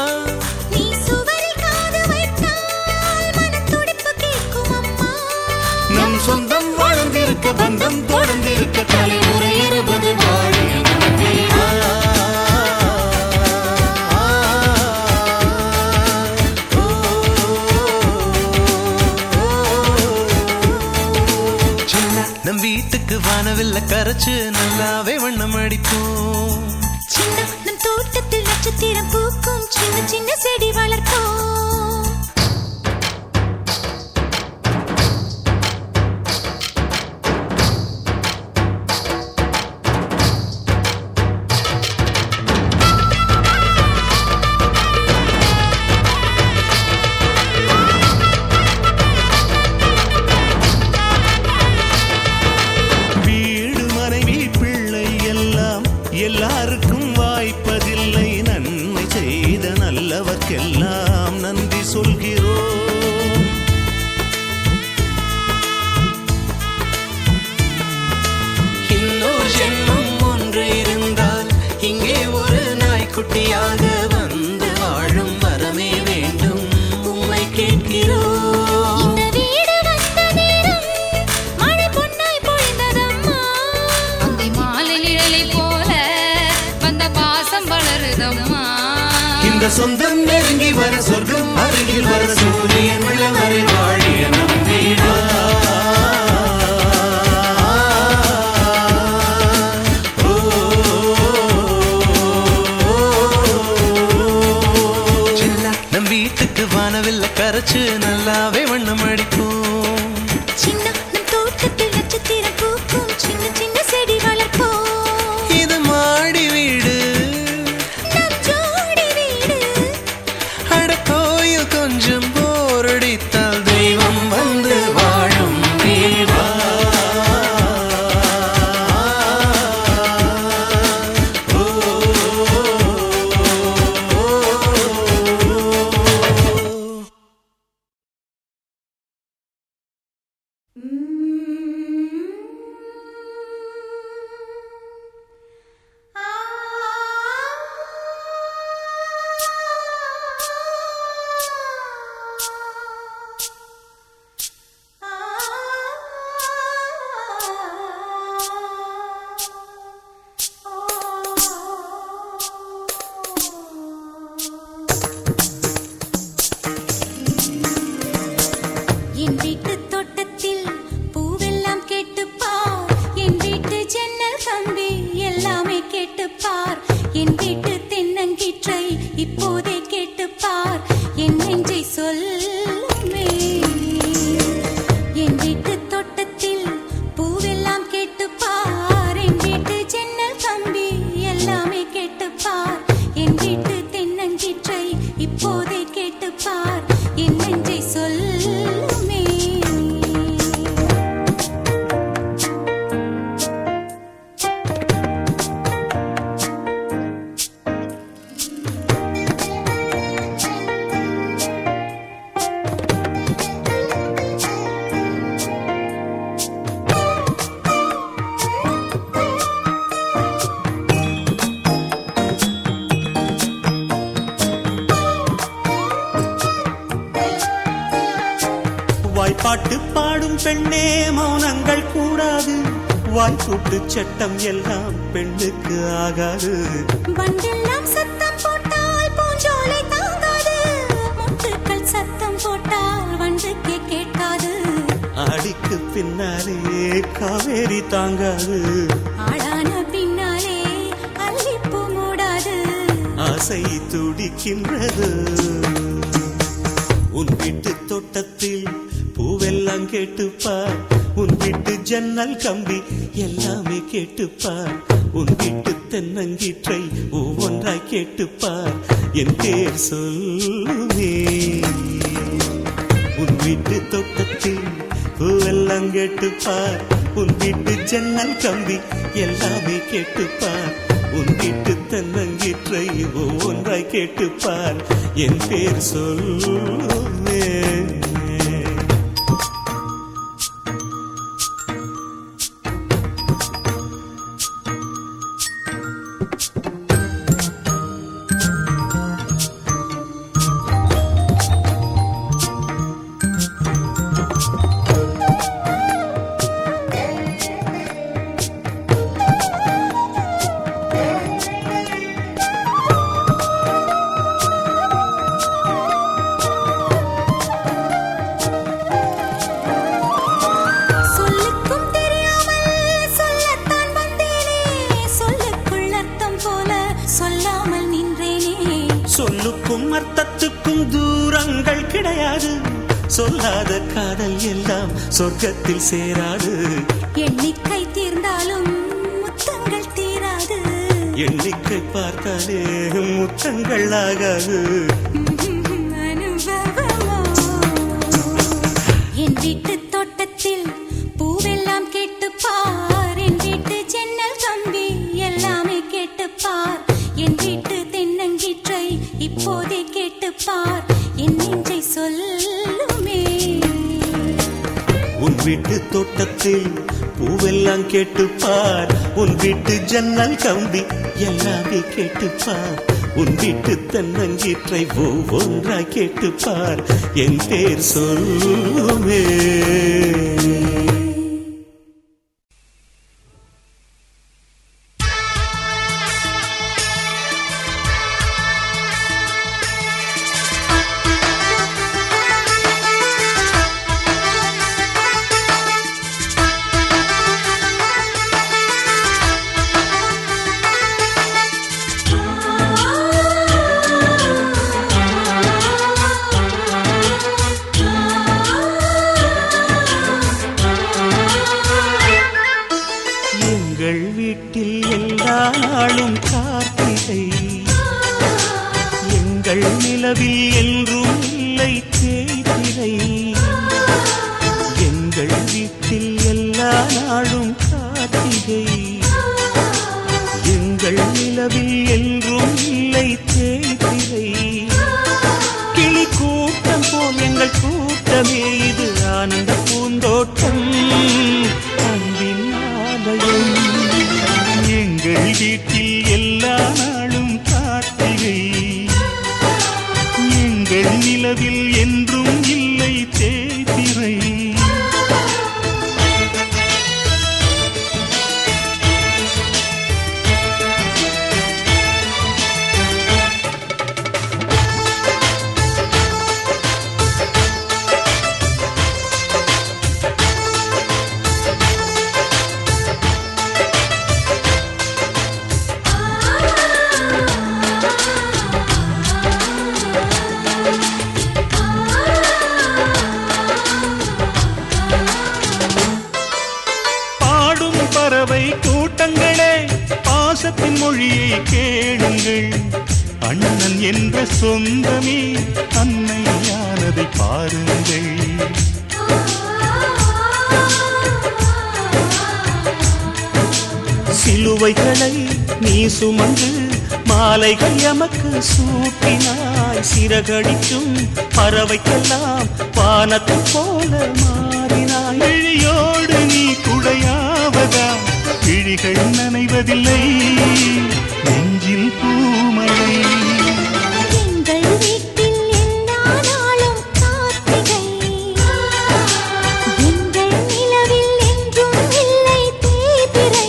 நீ சுவரில் காது வைத்தால் மனத்துடிப்பு கேட்கும் அம்மா. நம் சொந்தம் வாழ்ந்திருக்க, பந்தம் தொடர்ந்திருக்க, தலைமுறை 20 வாழிய நம்பி. செல்லா நம் வீட்டுக்கு வானவில்ல கரைச்சு நல்லாவே வண்ணம் அடிப்போம். சின்ன நம் தோட்டத்தில் நட்சத்திரம் பூக்கும், சின்ன சின்ன செடி வளர்ப்போம். வீடு மனைவி பிள்ளை எல்லாம் எல்லாருக்கும் வாய்ப்பதில்லை, நன்மை செய்த நல்லவர்க்கெல்லாம் நன்றி இந்த சொந்தம் நெருங்கி வர சொர்க்கம் அருகில் வர சூரியன் உள்ளவரை வாழிய நம் வீடா நம் வீட்டுக்கு வானவில்ல கரைச்சு நல்லாவே வண்ணம் அடிப்போம் சின்ன நம் தோட்டத்தில் நட்சத்திரம் பூக்கும் சின்ன சின்ன செடி வளர்ப்போம் இது மாடி வீடு நம் ஜோடி வீடு அட கோயில் கொஞ்சம் போரடித்தால் தெய்வம் வந்து வாழும் வீடா என் வீட்டு தோட்டத்தில் பூவெல்லாம் கேட்டுப்பார் என் வீட்டு ஜன்னல் கம்பி எல்லாமே கேட்டுப்பார் என் வீட்டு தென்னங்கீற்றை இப்போதே கேட்டுப்பார் என் நெஞ்சை சொல்லுமே என் வீட்டு தோட்டத்தில் பூவெல்லாம் கேட்டுப்பார் என் வீட்டு ஜன்னல் கம்பி எல்லாமே கேட்டுப்பார் என் வீட்டு தென்னங்கீற்றை இப்போதே கேட்டுப்பார் என் நெஞ்சை சொல்லுமே வாய்ப்பாட்டு பாடும் பெண்ணே மௌனங்கள் கூடாது வாய்ப்பூட்டு சட்டம் எல்லாம் பெண்ணுக்கு ஆகாது வண்டெல்லாம் சத்தம் போட்டால் பூஞ்சோலை தாங்காது முட்டுக்கள் சத்தம் போட்டால் வண்டுக்கே கேட்காது ஆடிக்கு பின்னாலே காவேரி தாங்காது ஆளான பின்னாலே அல்லிப்பூ மூடாது ஆசை துடிக்கின்றது உன் வீட்டு தோட்டத்தில் பூவெல்லாம் கேட்டுப்பார் உன் வீட்டு ஜன்னல் கம்பி எல்லாமே கேட்டுப்பார் உன் வீட்டு தென்னங்கீற்றை ஒவ்வொன்றாய் கேட்டுப்பார் என் பேர் சொல்லுமே உன் வீட்டு தோட்டத்தில் பூவெல்லாம் கேட்டுப்பார் உன் வீட்டு ஜன்னல் கம்பி எல்லாமே கேட்டுப்பார் உன் வீட்டு தென்னங்கீற்றை ஒவ்வொன்றாய் கேட்டுப்பார் என் பேர் சொல்லுமே சொல்லுக்கும் தெரியாமல் சொல்லத்தான் வந்தேனே சொல்லுக்குள் அர்த்தம் போல சொல்லாமல் நின்றேனே சொல்லுக்கும் அர்த்தத்துக்கும் தூரங்கள் கிடையாது சொல்லாத காதல் எல்லாம் சொர்க்கத்தில் சேராது எண்ணிக்கை தீர்ந்தாலும் முத்தங்கள் தீராது எண்ணிக்கை பார்த்தாலே முத்தங்கள் ஆகாது அனுபவமோ என் வீட்டு தோட்டத்தில் பூவெல்லாம் கேட்டுப்பார் என் வீட்டு ஜன்னல் கம்பி எல்லாமே கேட்டுப்பார் என் வீட்டு தென்னங்கீற்றை இப்போதே கேட்டுப்பார் என் நெஞ்சை சொல்லுமே உன் வீட்டு தோட்டத்தில் பூவெல்லாம் கேட்டுப்பார் உன் வீட்டு ஜன்னல் கம்பி எல்லாமே கேட்டுப்பார் உன் வீட்டு தென்னங்கீற்றை ஒவ்வொன்றாய் கேட்டுப்பார் என் பேர் சொல்லுமே எல்லா நாளும் கார்த்திகை எங்கள் நிலவில் என்றும் இல்லை தேய்திரை எங்கள் வீட்டில் எல்லா நாளும் கார்த்திகை எங்கள் நிலவில் என்றும் இல்லை தேய்திரை கிளி கூட்டம் போல் எங்கள் கூட்டமே இது ஆனந்த பூந்தோட்டம் அன்பின் ஆலயம் எங்கள் வீட்டில் எல்லா நாளும் கார்த்திகை எங்கள் நிலவில் என்றும் இல்லை தேய்திரை பறவை கூட்டங்களே பாசத்தின் மொழியை கேளுங்கள் அண்ணன் என்ற சொந்தமே அன்னையானதை பாருங்கள் சிலுவைகளை நீ சுமந்து மாலைகள் எமக்கு சூட்டினாய் சிறகடிக்கும் பறவைக்கெல்லாம் வானத்தை போல மாறினாய் விழியோடு நீ குடையாவதா விழிகள் நனைவதில்லை நெஞ்சில் பூமழை எங்கள் வீட்டில் எல்லா நாளும் கார்த்திகை எங்கள் நிலவில் என்றும் இல்லை தேய்பிறை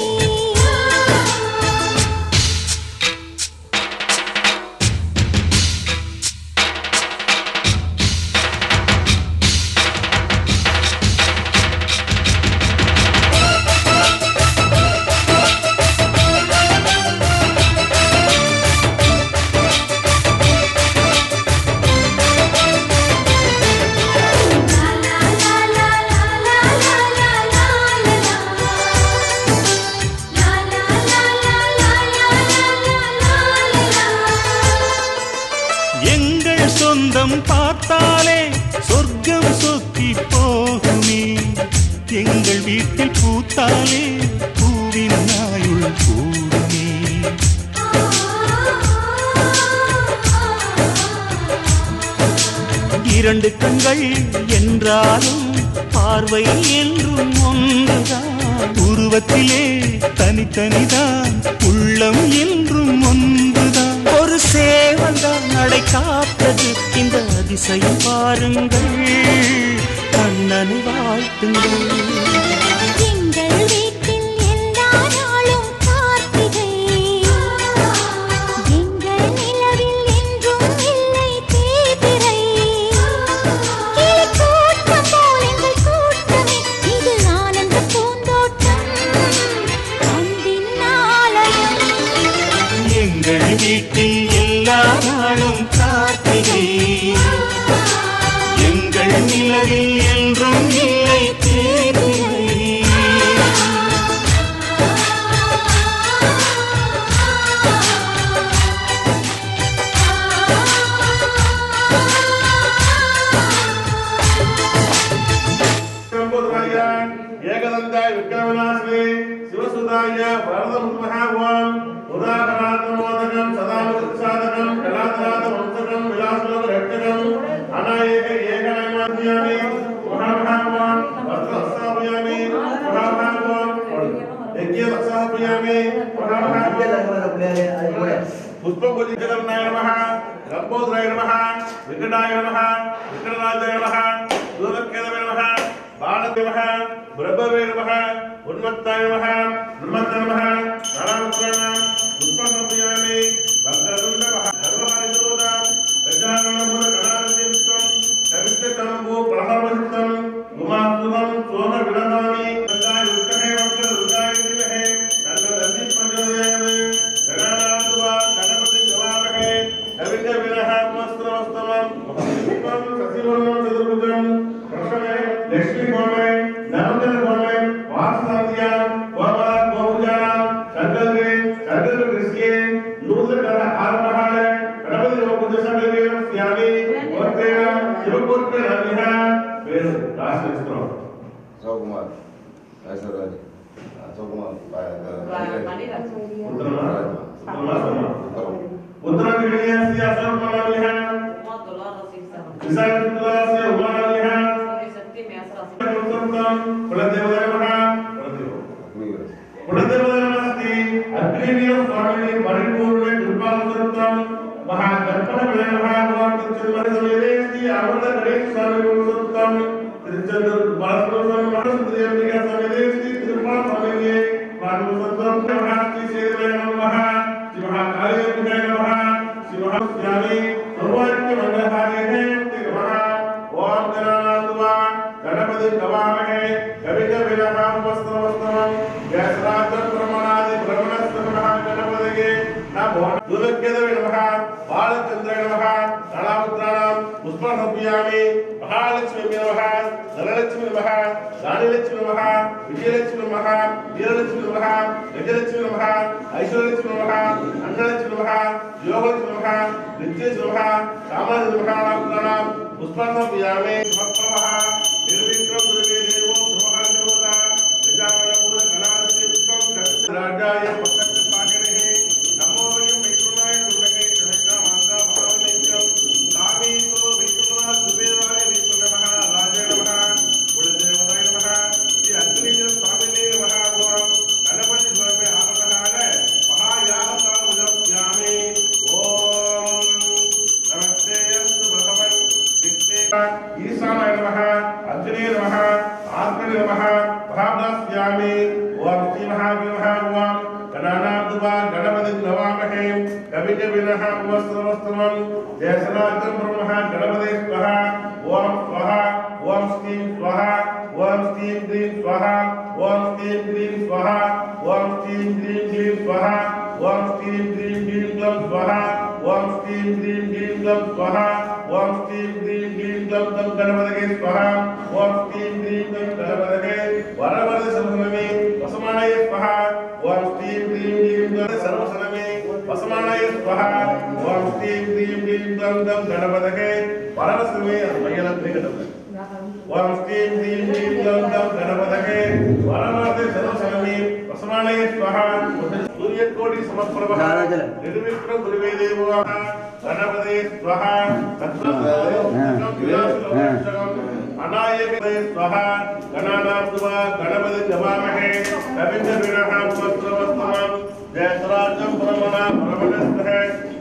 எங்கள் சொந்தம் பார்த்தாலே சொர்க்கம் சொத்தி போகுமே எங்கள் வீட்டில் பூத்தாலே பூவின் நாயுள் கூடுமே இரண்டு கண்கள் என்றாலும் பார்வை என்றும் ஒன்றுதான் உருவத்திலே தனித்தனிதான் உள்ளம் என்றும் ஒன்றுதான் ஒரு சேவல்தான் நடை காத்தது இந்த அதிசயம் பாருங்கள் கண்ணனை வாழ்த்துங்கள் எங்கள் வீட்டில் எல்லா நாளும் கார்த்திகை எங்கள் நிலவில் என்றும் இல்லை தேய்பிறை கிளி கூட்டம் போல் எங்கள் கூட்டமே இது ஆனந்த பூந்தோட்டம் அன்பின் ஆலயம் எங்கள் வீட்டில் எல்லா நாளும் கார்த்திகை எங்கள் நிலவில் என்றும் இல்லை தேய்பிறை ஏகதந்தாய விக்ரமநாசனே சிவசுதாய வரதமுத்மஹாவாம் உதாகராத்மோதகம் சதாமசாதகம் கலாதராத வம்சகம் விலாசலோக ரட்சகம் அநாயக ஏகமயமாத்யாமி மகாமகாவாம் வஸ்திரஸ்தாபயாமி மகாமகாவாம் யஜ்ஞதஸ்தாபயாமி மகாமகாவாம் புஷ்பபுஜ ஜகன்னாய நமः லம்போதராய நமः விகடாய நமः விகடராஜாய நமः தூதக்கேதவே நமः பாலதே நமः பிரபவே நமः உன்மத்தாய நமः உன்மத்த நமः நாராயணாம் புஷ்பசமர்ப்பயாமி பக்தருண்ட நமः சர்வஹரிதோதாம் கஜானனமுர கணாதிஸ்தம் கவித்தகம்போ பிரஹவசித்தம் உமாசுதம் சோம விலதாமி கஜாய உத்தமே வக்ர ருஜாய திமஹே தன்னதந்தி பிரஜோதயாமி ஜனாநாதுவா கணபதி ஜவாமஹே கவித்த விரஹ மஸ்திரவஸ்தமம் புஷ்பம் சசிவர்ணம் சதுர்புஜம் பிரசமே லக்ஷ்மி கோமே நவந்தன கோமே வாசனாத்யாம் கோமலா கோபுஜானாம் சங்கல்வே சகல கிறிஸ்டியே நூதன ஆரம்பகால கணபதி யோக சங்கமேம் ஸ்யாமி ஓர்த்தேய சிவபுத்திர ரவிஹா பேரு ராசிஸ்திரம் சௌகுமார் ஐஸ்வர்ராஜ் சௌகுமார் உத்தரகிரியாசி அசர்மலாலிஹா விசாரத்துலாசி உமாலாலிஹா குலதேவதே நமஹ குலதேவதே நமஸ்தி அக்னிய ஸ்வாமினி பரிபூர்ண கிருபாசந்தம் மகா கற்பன விநாயகர் தச்சமரேஸ்தி அமர்த கணேஷ் ஸ்வாமி சந்தம் திருச்செந்தூர் பாலசுப்ரமணிய மகாசுந்தரேந்திர ஸ்வாமிதேஸ்தி திருப்பால் ஸ்வாமியே பாலசுப்ரமணிய சந்தம் மகாஸ்தி சேதவே நமஹ ஸ்ரீ மகாகாளி விநாயகர் நமஹ ஸ்ரீ மகாஸ்யாமி சர்வாத்ய மங்களஹாரியே நமஹ ஓம் கணநாத்வா गणपति गवामहे कविक विरहाम वस्त्रवस्त्रम व्यासराज प्रमणादि ब्रह्मणस्तमः गणपतिगे नमो दुर्गेदवे नमः बालचन्द्राय नमः नलामुद्राणां पुष्पसमर्पयामि महालक्ष्मी नमः धनलक्ष्मी नमः दानिलक्ष्मी नमः विजयलक्ष्मी नमः वीरलक्ष्मी नमः गजलक्ष्मी नमः ऐश्वर्यलक्ष्मी नमः अन्नलक्ष्मी नमः योगलक्ष्मी नमः नित्यलक्ष्मी नमः कामलक्ष्मी नमः नलामुद्राणां पुष्पसमर्पयामि समप्रभः निर्विक्रम दुर्गे देवो सुमहादेवता गजानन पूर्ण गणाधिपति विक्रम राजाय पतक पागणे नमो वयं वैकुण्ठाय कुर्महे शरणा माता महावनेश्वरं कामेश्वरो वैकुण्ठनाथ दुबेराय वैकुण्ठमः राजाय नमः कुलदेवताय नमः श्री अग्निदेव स्वामिने नमः ओम गणपति स्वरूपे आगमनाय महायागतां उदप्यामि ओम नमस्ते अस्तु भगवन् विष्णु ईशानाय नमः अग्ने नमः आत्मने नमः भावनास्यामि ओम श्री महादेवः ओम गणानाद्वा गणपति नमामहे कविक विनः वस्त्रवस्त्रमं जयसनातन ब्रह्मः गणपते स्वाहा ओम स्वाहा ओम श्रीं स्वाहा ओम श्रीं क्लीं स्वाहा ओम श्रीं क्लीं स्वाहा ओम श्रीं क्लीं क्लीं स्वाहा ओम श्रीं क्लीं क्लीं क्लं स्वाहा ओम श्रीं क्लीं क्लीं क्लं स्वाहा ओम श्रीं क्लीं क्लीं क्लं तं गणपतये स्वाहा ओम श्रीं क्लीं क्लं गणपतये वरवरद सर्वसनमे वसमानये स्वाहा ओम श्रीं क्लीं क्लीं क्लं सर्वसनमे वसमानये स्वाहा ओम श्रीं क्लीं क्लीं क्लं तं गणपतये वरवरदसर्वे मयलत्रे गणपतये ओम श्रीं क्लीं क्लीं क्लं तं गणपतये वरवरद सर्वसनमे वसमानये स्वाहा सूर्यकोटि समप्रभः निर्विक्रम गुरुवे देवो गणपते स्वाहा अनायके स्वाहा गणानाद्वा गणपति नमामहे कविक विनः वस्त्रवस्त्रमं जयसराजं ब्रह्मणा ब्रह्मणस्तः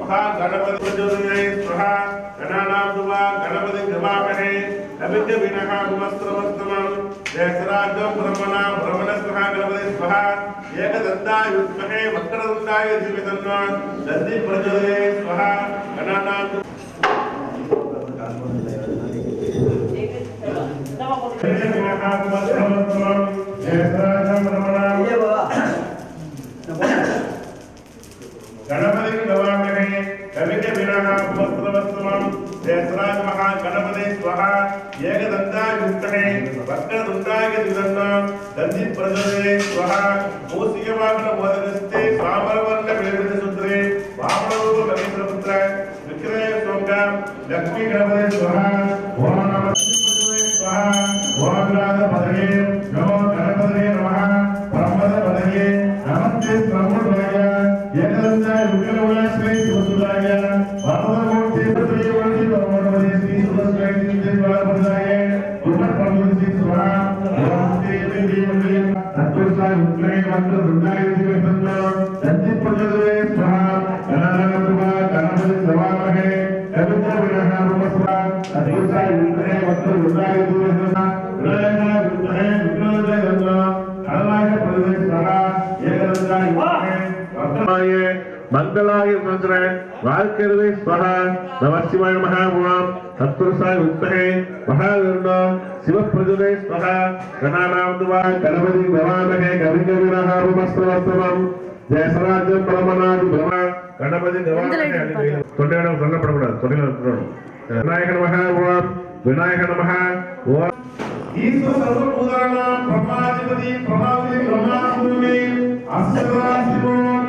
महागणपति प्रचोदये स्वाहा गणानाद्वा गणपति नमामहे कविक विनः वस्त्रवस्त्रमं जयसराजं ब्रह्मणा ब्रह्मणस्तः गणपति स्वाहा एकदन्ताय विद्महे वक्रतुण्डाय धीमहि तन्नो दन्ति प्रचोदये स्वाहा गणानाद्वा गणपति नमामहे कविक विनः वस्त्रवस्त्रमं जयसराज महागणपते स्वाहा एकदन्ताय विद्महे वक्रतुण्डाय धीमहि तन्नो दन्ति प्रचोदये स्वाहा मूषिकवाहन मोदकस्ते स्वामरवर्ण विलसितसूत्रे वामनरूप रवीन्द्रपुत्र विक्रय सोंगा लक्ष्मी गणपते स्वाहा ओम नमः स्वाहा ओम राधपदये नमो गणपतये नमः ब्रह्मपदये नमस्ते ब्रह्मपदये एकदन्ताय विक्रमवाय श्री सुसुदाय वामनमूर्ति श्रीवंशी ब्रह्मपदये श्री सुदस्वाय श्री बालपदये उन्नतपदये स्वाहा ओम श्री देवी तत्पुरुषाय उत्तरे मंत्र दुर्गाय धीमहि तन्नो दन्ति प्रचोदये स्वाहा गणानाद्वा गणपति नमामहे कविक विनः वस्त्रवस्त्रमं तत्पुरुषाय उत्तरे मंत्र दुर्गाय धीमहि तन्नो विनायकाय विद्महे विघ्नोदये तन्नो गणनाय प्रचोदये स्वाहा एकदन्ताय वर्तमाय मंगलाय मंत्रे वाल्करवे स्वाहा नमः शिवाय नमः ओम तत्पुरुषाय विद्महे महावीर्नो शिव प्रचोदये स्वाहा गणानाद्वा गणपति नमामहे कविक विनः वस्त्रवस्त्रमं जयसराजं ब्रह्मणादि ब्रह्म गणपति नमामहे தொண்டையோட சொல்லப்படக்கூடாது தொண்டையில இருக்கணும் விநாயக நமஹ ஓம் விநாயக நமஹ ஓம் ஈஸ்வர சர்வபூதானாம் பிரம்மாதிபதி பிரம்மாதி பிரம்மாசுமே அஸ்வராசிவோம்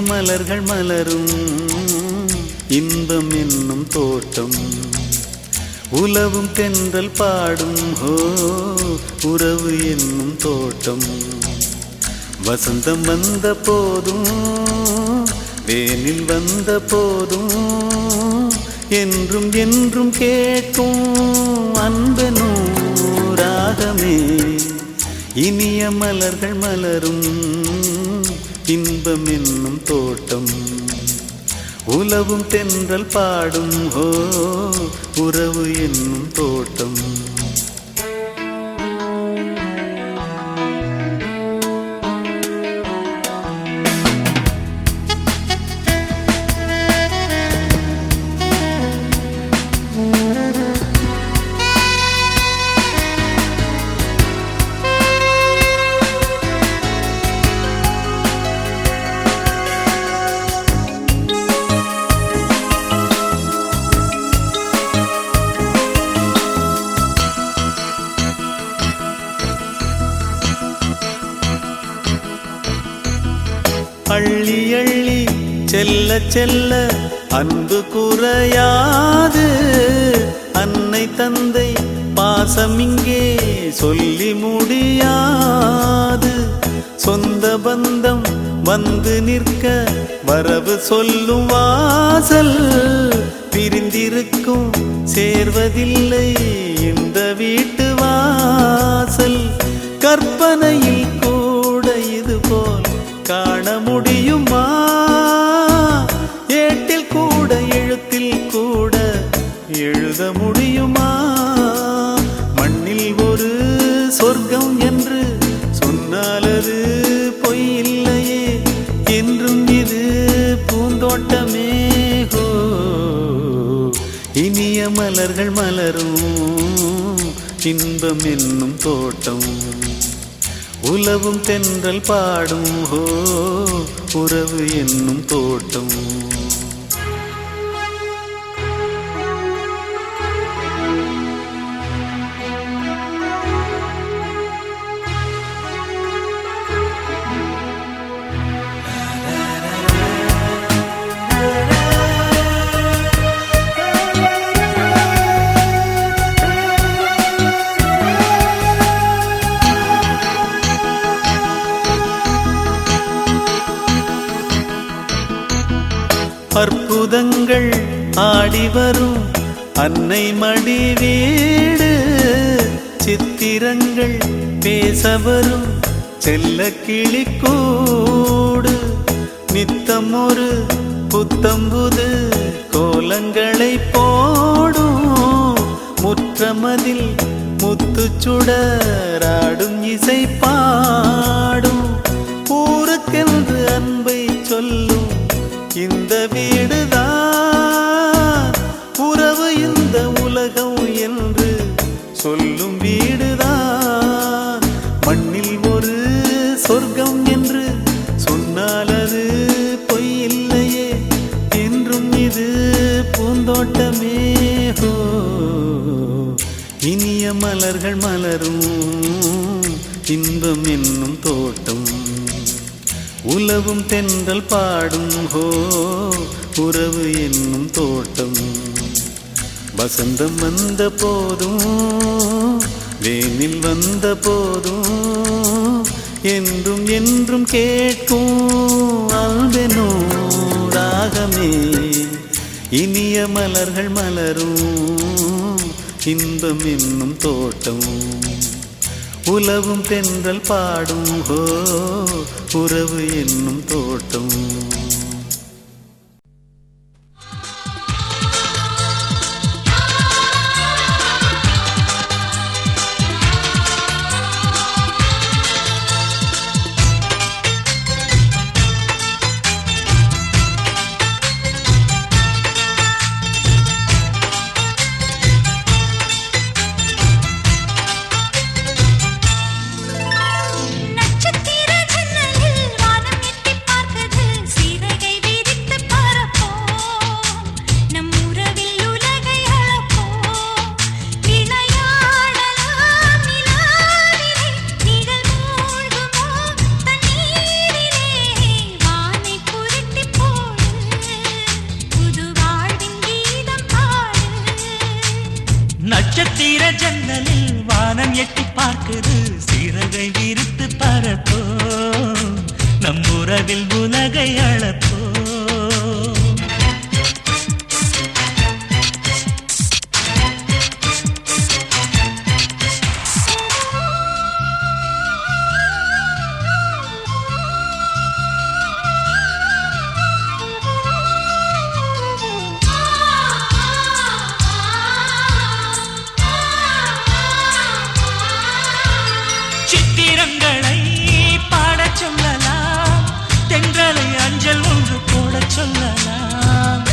மலர்கள் மலரும் இன்பம் என்னும் தோட்டம் உலவும் தென்றல் பாடும் ஹோ உறவு என்னும் தோட்டம் வசந்தம் வந்த போதும் வேனில் வந்த போதும் என்றும் என்றும் கேட்கும் அன்பெனும் ராகமே இனிய மலர்கள் மலரும் இன்பம் என்னும் தோட்டம் உலவும் தென்றல் பாடும் ஹோ உறவு என்னும் தோட்டம் அள்ளி அள்ளி செல்ல செல்ல அன்பு குறையாது அன்னை தந்தை பாசம் இங்கே சொல்லி முடியாது சொந்த பந்தம் வந்து நிற்க வரவு சொல்லும் வாசல் பிரிந்திருக்கும் சேர்வதில்லை இந்த வீட்டு வாசல் கற்பனையில் கூட இது போல் காண முடியுமா ஏட்டில் கூட எழுத்தில் கூட எழுத முடியுமா மண்ணில் ஒரு சொர்க்கம் என்று சொன்ன சொன்னாலது பொய் இல்லையே என்றும் இது பூந்தோட்டமே ஹோ இனிய மலர்கள் மலரும் இன்பம் என்னும் தோட்டம் உலவும் தென்றல் பாடும் ஹோ உறவு என்னும் தோட்டம் அற்புதங்கள் ஆடி வரும் அன்னை மடி வீடு சித்திரங்கள் பேச வரும் செல்ல கிளிக்கூடு நித்தம் ஒரு புத்தம்புது கோலங்களை போடும் முற்றமதில் முத்துச்சுடராடும் இசை பாடும் ஊருக்கென்று அன்பை சொல்லும் இந்த வீடுதான் உறவு இந்த உலகம் என்று சொல்லும் வீடுதான் மண்ணில் ஒரு சொர்க்கம் என்று சொன்னால் அது பொய் இல்லையே என்றும் இது பூந்தோட்டமே ஹோ இனிய மலர்கள் மலரும் இன்பம் என்னும் தோட்டம் உலவும் தென்றல் பாடும் ஹோ உறவு என்னும் தோட்டம் வசந்தம் வந்த போதும் வேனில் வந்த போதும் என்றும் என்றும் கேட்கும் அல்பெனோ ராகமே இனிய மலர்கள் மலரும் இன்பம் என்னும் தோட்டம் உலவும் தென்றல் பாடும் ஹோ உறவு என்னும் தோட்டம் நட்சத்திர ஜன்னலில் வானம் எட்டி பார்க்குது சிறகை விரித்து பறப்போ நம் உறவில் உலகை அளப்போ சித்திரங்களை பாடச் சொல்லலாம் தென்றலை அஞ்சல் ஒன்று போடச் சொல்லலாம்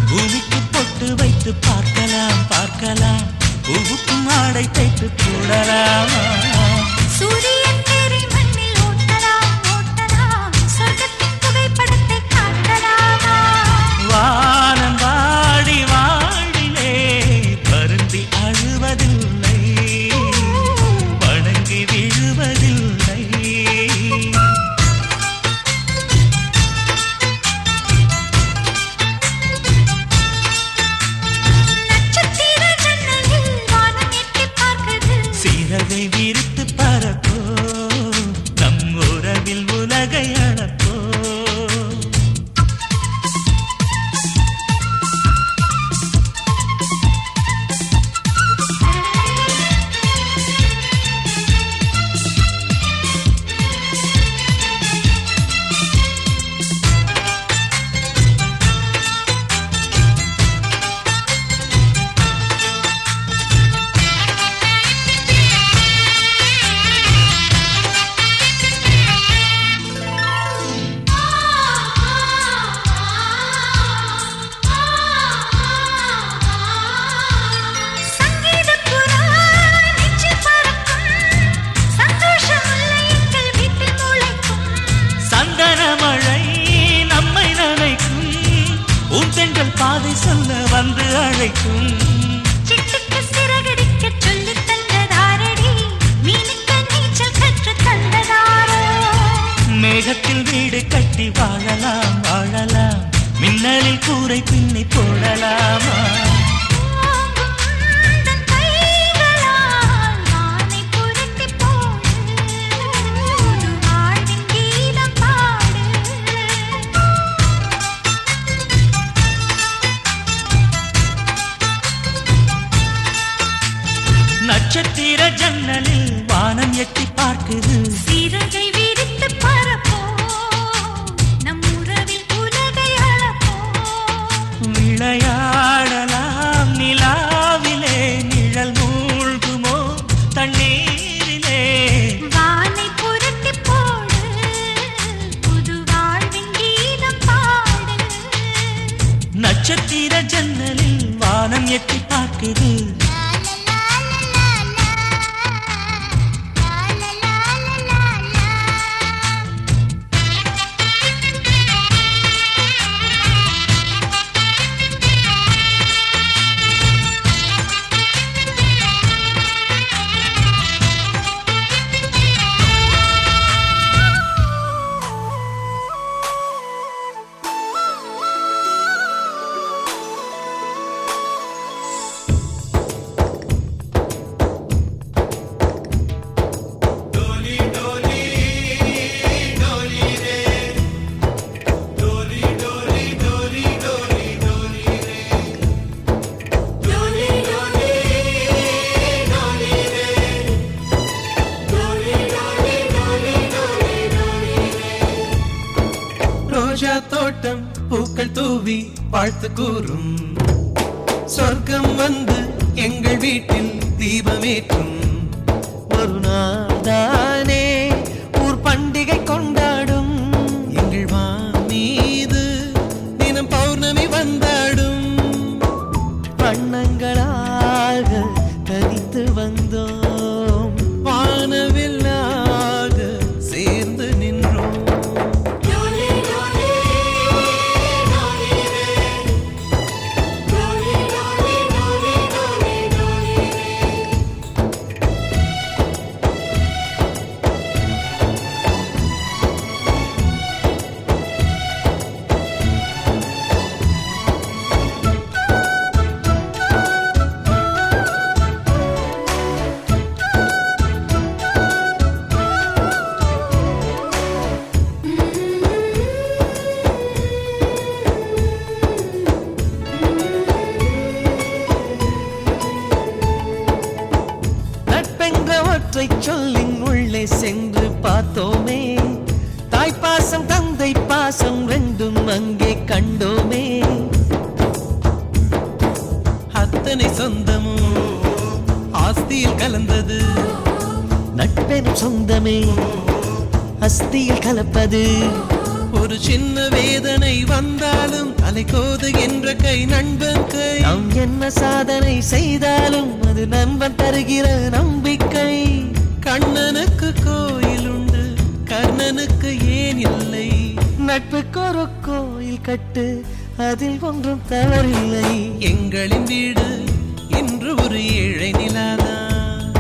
பூமிக்கு பொட்டு வைத்து பார்க்கலாம் பார்க்கலாம் பூவுக்கும் ஆடை தைத்து போடலாமா சூரியன் தேறி மண்ணில் ஓட்டலாம் ஓட்டலாம் சொர்க்கத்தின் புகைப்படத்தை காட்டலாமா வானம் வாடி வாடிலே வருந்தி அழுவதில்லை வணங்கி விழுவதில்லை நட்சத்திர ஜன்னலில் வானம் எட்டி பார்க்குது சிறகை விரித்து பறப்போ பாதை சொல்ல வந்து அழைக்கும். சிட்டுக்கு சிறகடிக்க சொல்லித் தந்ததாரடி, மீனுக்கு நீச்சல் கற்றுத் தந்ததாரோ. மேகத்தில் வீடு கட்டி வாழலாம் வாழலாம், மின்னலில் கூரை பின்னி போடலாமா? தன் கைகளால் வானை புரட்டிப் போடு, புது வாழ்வின் கீதம் பாடு. நட்சத்திர ஜன்னலில் வானம் எட்டி பார்க்குது. சிறகை விரித்து பறப்போம், நம் உறவில் உலகை அளப்போம். விளையாடலாம் நிலாவிலே, நிழல் மூழ்குமோ தண்ணீரிலே. வானை புரட்டிப் போடு, புது வாழ்வின் கீதம் பாடு. நட்சத்திர ஜன்னலில் வானம் எட்டி பார்க்குது. ரோஜா தோட்டம் பூக்கள் தூவி வாழ்த்து கூறும். சொர்க்கம் வந்து எங்கள் வீட்டில் தீபமேற்றும். ஒரு நாள் தானே ஊர் பண்டிகை கொண்டாடும். எங்கள் மீது தினம் பௌர்ணமி வந்தாடும். வண்ணங்களாக தனித்து வந்தோம், வானவில்லாக சேர்ந்து நின்றோம். சொல்லின் உள்ளே சென்று பார்த்தோமே, தாய்ப்பாசம் தந்தை பாசம் ரெண்டும் அங்கே கண்டோமே. அத்தனை சொந்தமும் ஆஸ்தியில் கலந்தது. நட்பெனும் சொந்தமே அஸ்தியில் கலப்பது. ஒரு சின்ன வேதனை வந்தாலும் அலைகோது என்ற கை நண்பன் கை. நாம் என்ன சாதனை செய்தாலும் அது நண்பன் தருகிற நம்பிக்கை. கண்ணனுக்கு கோயில் உண்டு, கர்ணனுக்கு ஏன் இல்லை? நட்புக்கு ஒரு கோயில் கட்டு, அதில் ஒன்றும் தவறில்லை. எங்களின் வீடு இன்று ஒரு ஏழை நிலாதான்.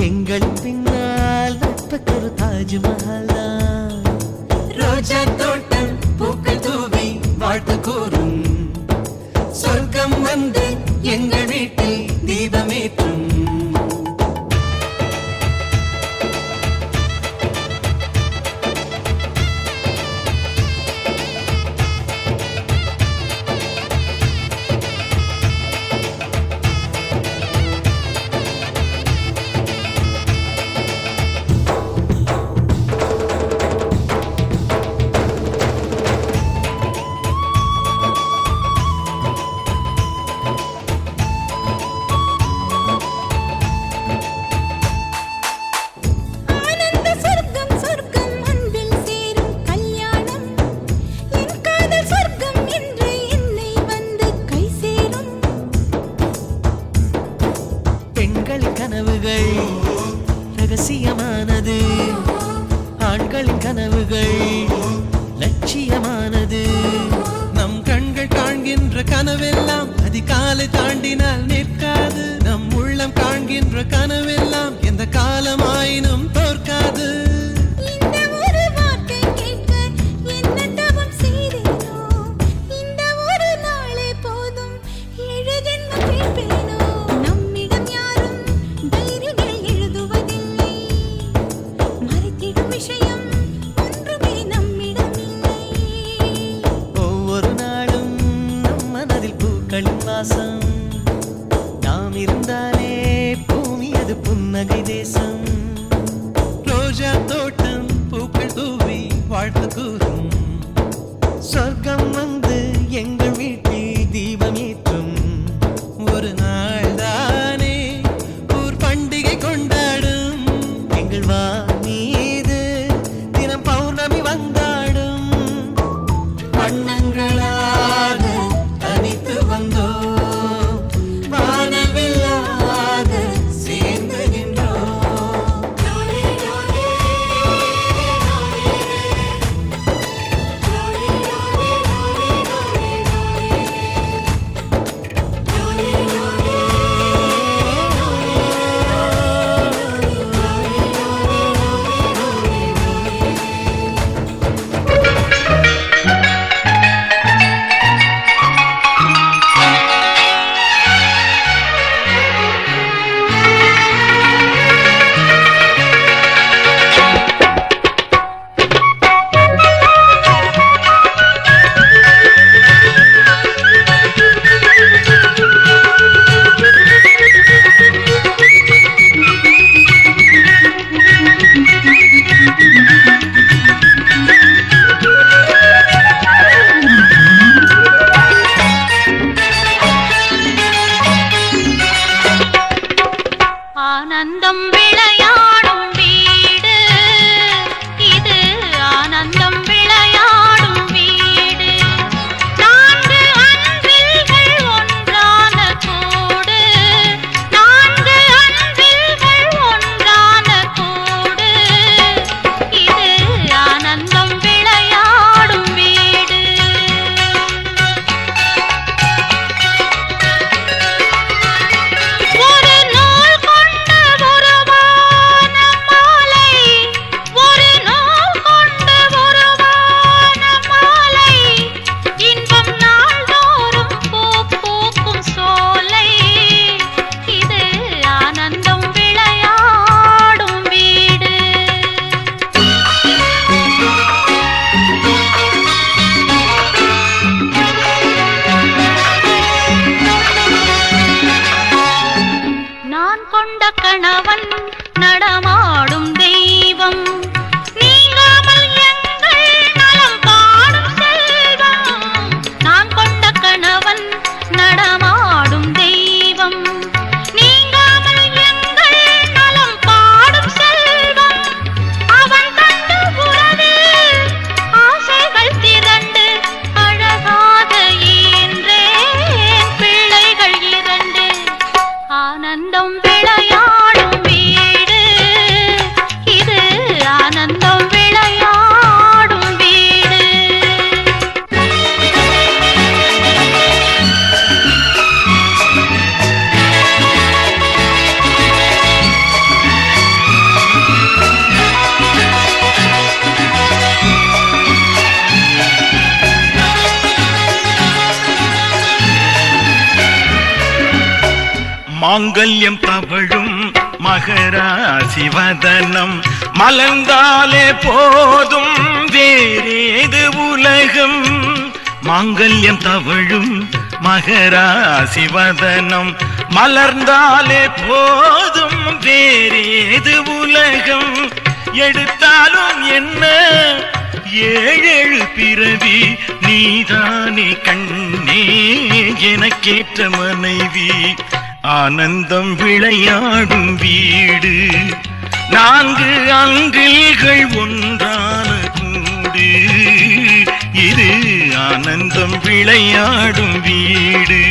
எங்களின் பின்னால் நட்புக்கு ஒரு தாஜ்மஹால் தான். ரோஜா தோட்டம் பூக்கள் தூவி வாழ்த்து கூறும். சொர்க்கம் வந்து எங்கள் வீட்டில் தீபமேற்றும். கனவெல்லாம் அதிகாலை தாண்டினால் நிற்காது. நம் உள்ளம் காண்கின்ற கனவெல்லாம் எந்த காலமாயினும் தோற்காது. இந்த ஒரு வார்த்தை கேட்க என்ன தவம் செய்தேனோ, இந்த ஒரு நாளே போதும் 7 ஜென்மம் கேட்பேனோ. நம்மிடம் யாரும் டைரிகள் எழுதுவதில்லை, மறைத்திடும் விஷயம் ஒன்றுமே நம்மிடம் இல்லை. ஒவ்வொரு நாளும் நம் மனதில் பூக்களின் வாசம். நாம் இருந்தாலே பூமி அது புன்னகை தேசம். ரோஜா தோட்டம் பூக்கள் தூவி வாழ்த்து கூறும். சொர்க்கம் வந்து எங்கள் வீட்டில் தீபம் ஏற்றும். ஒரு நாள் தானே ஊர் பண்டிகை கொண்டாடும். எங்கள் மீது தினம் பௌர்ணமி வந்தாடும். வண்ணங்களாக தனித்து வந்தோம், வானவில்லாக சேர்ந்து நின்றோம். ஆனந்தம் விளையாடும் வீடு இது, ஆனந்தம் விளையாடும் வீடு. 4 அன்பில்கள் ஒன்றான கூடு, 4 அன்பில்கள் ஒன்றான கூடு. இது ஆனந்தம் விளையாடும் வீடு. ஒரு நூல் கொண்ட உருவான மாலை, ஒரு நூல் கொண்ட உருவான மாலை, இன்பம் நாள்தோறும் பூ பூக்கும் சோலை. இது ஆனந்தம் விளையாடும் வீடு. நான் கொண்ட கணவன் நடமாடும் தெய்வம், நீங்காமல் எங்கள் நலம் பாடும் செல்வம். நான் கொண்ட கணவன் நடமாடும் தெய்வம், நீங்காமல் எங்கள் நலம் பாடும் செல்வம். அவன் கண்ட உறவில் ஆசைகள் திரண்டு அழகாக ஈன்றேன் பிள்ளைகள் 2. ஆனந்தம் விளையாடும் வீடு இது, ஆனந்தம் விளையாடும் வீடு. மாங்கல்யம் தவழும் மகராசி வதனம், மலர்ந்தாலே போதும் வேறேது உலகம். மாங்கல்யம் தவழும் மகராசி வதனம், மலர்ந்தாலே போதும் வேறேது உலகம். எடுத்தாலும் என்ன 7 பிறவி, நீதானே கண்ணே எனக்கேற்ற மனைவி. ஆனந்தம் விளையாடும் வீடு, 4 அன்பில்கள் ஒன்றான கூடு. இது ஆனந்தம் விளையாடும் வீடு.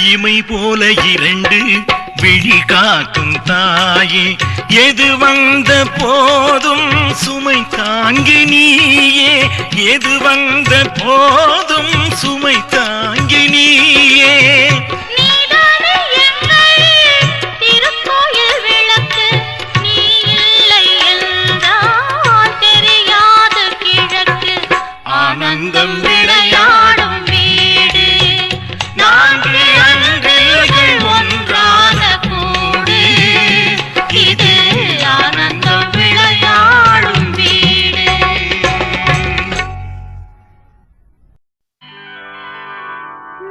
இமை போல இரண்டு விழி காக்கும் தாயே, எது வந்த போதும் சுமை தாங்கி நீயே, எது வந்த போதும் சுமை தாங்கி நீயே. ஆனந்தம் விளையாடும் வீடு, நான்கு அன்பில்கள் ஒன்றான கூடு, இது ஆனந்தம் விளையாடும் வீடு.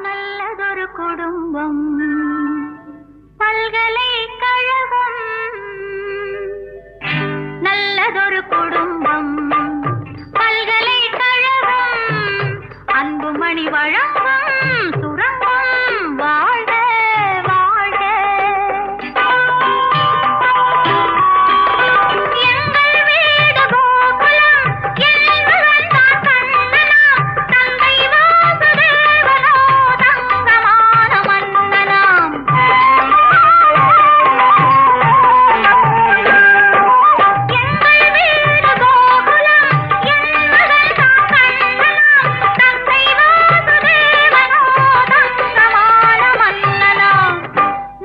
நல்லதொரு குடும்பம் பல்கலைக்கழகம், நல்லதொரு குடும்பம் அன்புமணி வழங்கும் சுரங்கம் வாழ்க வாழ்க. எங்கள் வீடு கோகுலம் என்பவன் தான் கண்ணனாம், தந்தை வாசுதேவனோ தங்கமான மன்னனாம். எங்கள் வீடு கோகுலம் என்பவன் தான் கண்ணனாம், தந்தை வாசுதேவனோ தங்கமான மன்னனாம்.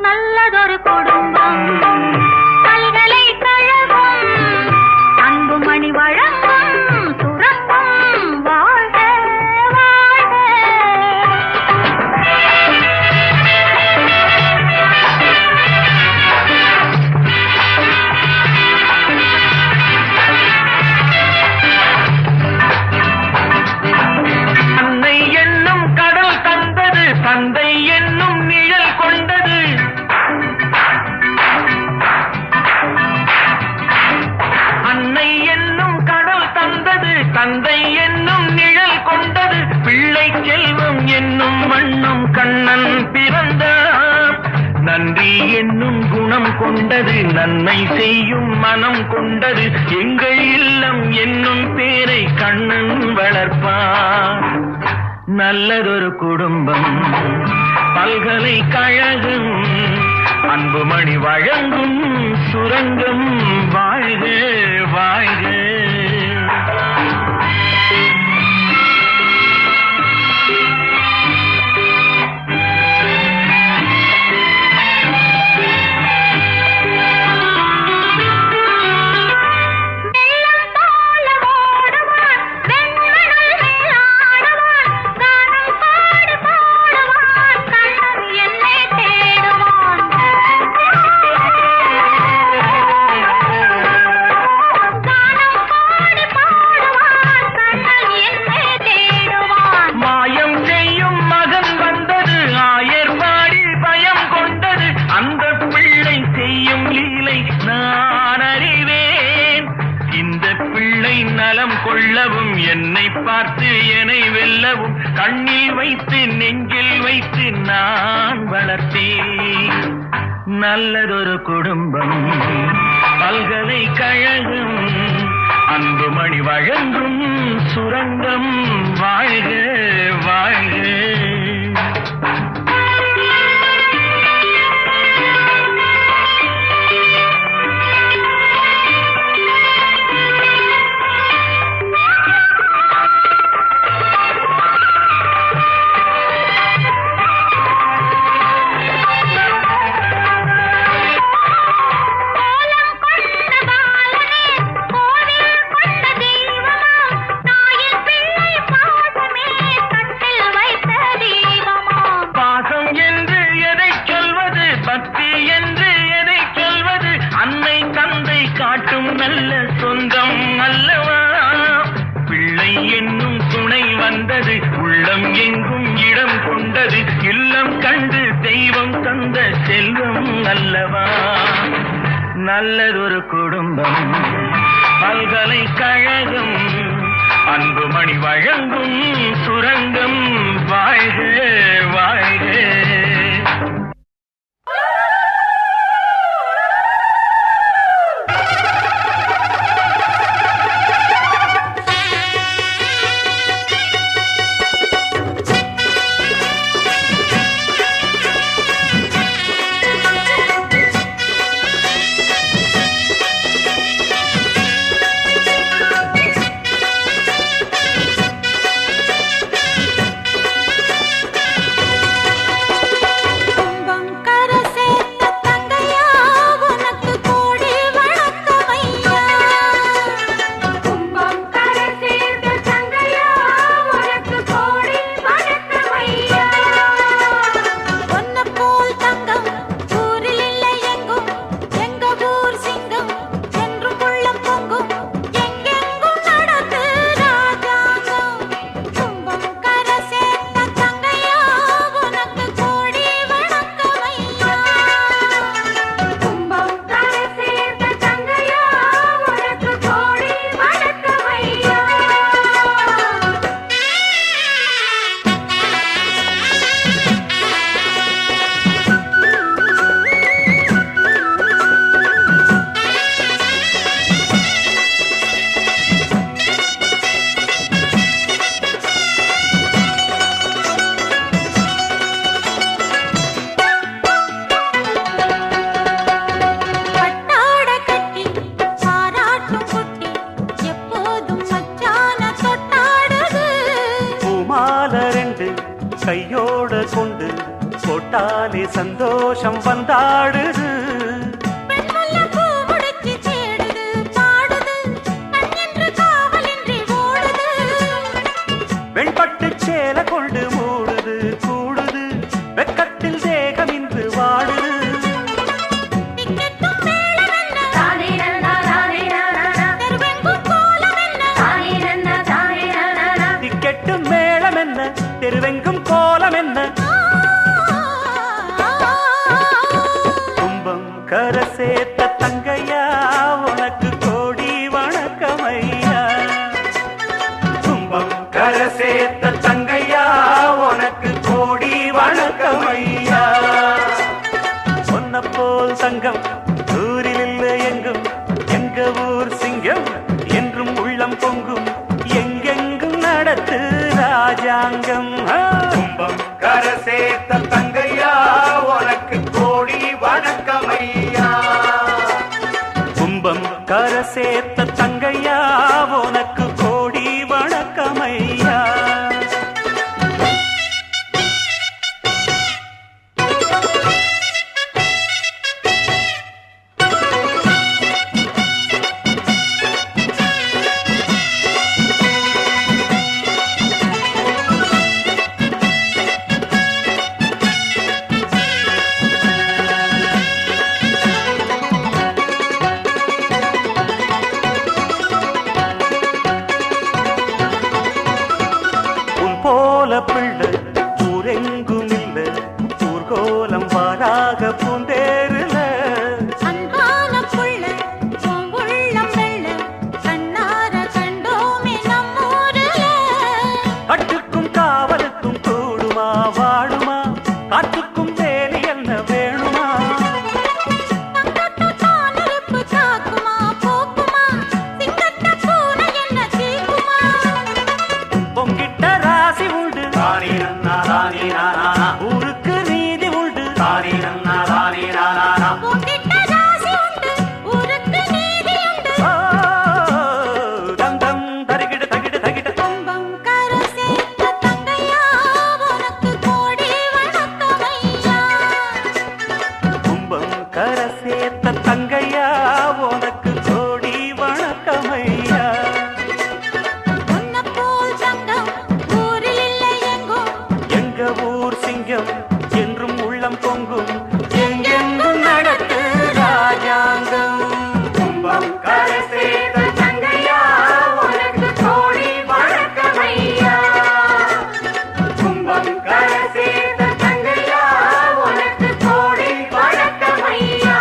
நல்லதொரு குடும்பம் பல்கலைக்கழகம், அன்புமணி வழங்கும் சுரங்கம் வாழ்க வாழ்க. அன்னை என்னும் கடல் தந்தது, தந்தை என்னும் நிழல் கொண்டது. அன்னை என்னும் கடல் தந்தது, தந்தை என்னும் நிழல் கொண்டது. பிள்ளை செல்வம் என்னும் வண்ணம் கண்ணன் பிறந்தார். நன்றி என்னும் குணம் கொண்டது, நன்மை செய்யும் மனம் கொண்டது. எங்கள் இல்லம் என்னும் பேரை கண்ணன் வளர்ப்பார். நல்லதொரு குடும்பம் பல்கலைக்கழகம், அன்புமணி வழங்கும் சுரங்கம் வாழ்க வாழ்க. வெள்ளம் போல ஓடுவான், வெண்மணல் மேல் ஆடுவான், கானம் பாடி பாடுவான், கண்ணன் என்னை தேடுவான். கானம் பாடி பாடுவான், கண்ணன் என்னை தேடுவான். மாயம் செய்யும் மகன் வந்தது, ஆயர்வாடி பயம் கொண்டது. அந்த பிள்ளை செய்யும் லீலை நான் அறிவேன். இந்த பிள்ளை நலம் கொள்ளவும், என்னை பார்த்து என்னை வெல்லவும், கண்ணில் வைத்து நெஞ்சில் வைத்து நான் வளர்த்தேன். நல்லதொரு குடும்பம் பல்கலைக்கழகம், அன்புமணி வழங்கும் சுரங்கம் வாழ்க வாழ்க. கோலம் கொண்ட பாலனே, கோவில் கொண்ட தெய்வமாம், தாயின் பிள்ளை பாசமே கட்டில் வைத்த தெய்வமாம். பாசம் என்று எதை சொல்வது, பக்தி என்று எதை சொல்வது, அன்னை தந்தை காட்டும் நல்ல சொந்தம் அல்லவா. பிள்ளை என்னும் துணை வந்தது, உள்ளம் எங்கும் இடம் கொண்டது. இல்லம் கண்டு தெய்வம் தந்த செல்வம் அல்லவா. நல்லதொரு குடும்பம் பல்கலைக்கழகம், அன்புமணி வழங்கும் சுரங்கம் வாழ்க வாழ்க. பார்த்தாலே சந்தோஷம் வந்தாடுது. பெண்முல்லைப்பூ முடிச்சு தேடுது, பாடுது, கண்ணென்று காவலின்றி ஓடுது. வெண்பட்டு சேலை கொண்டு மூடுது கூடுது, வெக்கத்தில் தேகம் இன்று வாடுது. திக்கெட்டும் மேளமென்ன, தெருவெங்கும் கோலமென்ன, திக்கெட்டும் மேளம் என்ன, தெருவெங்கும் கோலம் என்ன. கும்பம் கரை சேர்த்த தங்கையா உனக்கு கோடி வணக்கமையா. கும்பம் கரை சேர்த்த தங்கையா உனக்கு கோடி வணக்கமையா. சொன்ன போல் தங்கம் ஊரில் இல்லை எங்கும், எங்க ஊர் சிங்கம் என்றும் உள்ளம் பொங்கும், எங்கெங்கும் நடத்து ராஜாங்கம். கும்பம் கரை சேர்த்த தங்கையா உனக்கு கோடி வணக்கமையா. கும்பம் கரை சேர்த்த தங்கையா உனக்கு கோடி வணக்கமையா. போல பிள்ளை ஊரெங்கும் இல்ல, ஊர்கோலம் வாராக பூந்தேருல. அன்பான புள்ள, உன் உள்ளம் வெள்ள, கண்ணார கண்டோமே நம்மூருல. கட்டுக்கும் காவலுக்கும் கூடுமா வாடுமா, காட்டுக்கும் வேலி என்ன வேணுமா. தங்கட்ட தானறுப்பு காக்குமா போக்குமா, சிங்கட்ட பூனை என்ன தீக்குமா. பொங்கிட்ட ராசி உண்டு ஊருக்கு நீதி உண்டு. உன்கிட்ட ராசி உண்டு, ஊருக்கு நீதி உண்டு. தம் தம் தருகிடு தகிடு தகிடு. கும்பம் கரை சேர்த்த தங்கையா உனக்கு கோடி வணக்கமையா. கும்பம் கரை சேர்த்த தங்கையா உனக்கு கோடி வணக்கமையா. உன்னை போல் தங்கம் ஊரில் இல்லை எங்கும், எங்க ஊர் சிங்கம் என்றும் உள்ளம் பொங்கும், எங்கெங்கும் நடத்து ராஜாங்கம். கும்பம் கரை சேர்த்த தங்கையா உனக்கு கோடி வணக்கமையா. கும்பம் கரை சேர்த்த தங்கையா உனக்கு கோடி வணக்கமையா.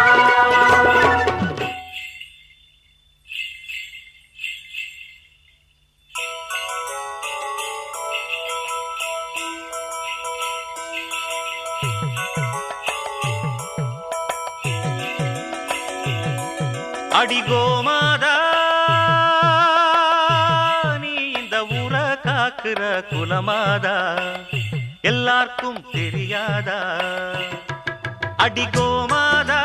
அடிகோமாதா நீ இந்த ஊரை காக்குற குலமாதா, எல்லாருக்கும் தெரியாதா. அடிகோமாதா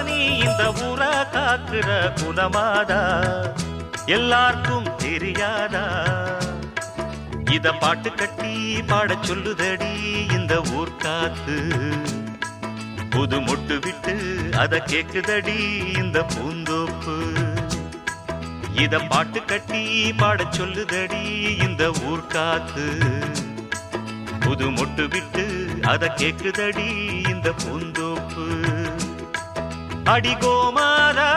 நீ இந்த ஊரை காக்குற குலமாதா, எல்லாருக்கும் தெரியாதா. இத பாட்டு கட்டி பாடச் சொல்லுதடி இந்த ஊர் காத்து, புது மொட்டு விட்டு அத கேக்குதடி இந்த பூந்தோப்பு. இத பாட்டு கட்டி பாடச் சொல்லுதடி இந்த ஊர் காத்து, புது மொட்டு விட்டு அத கேக்குதடி இந்த பூந்தோப்பு. அடிகோமாதா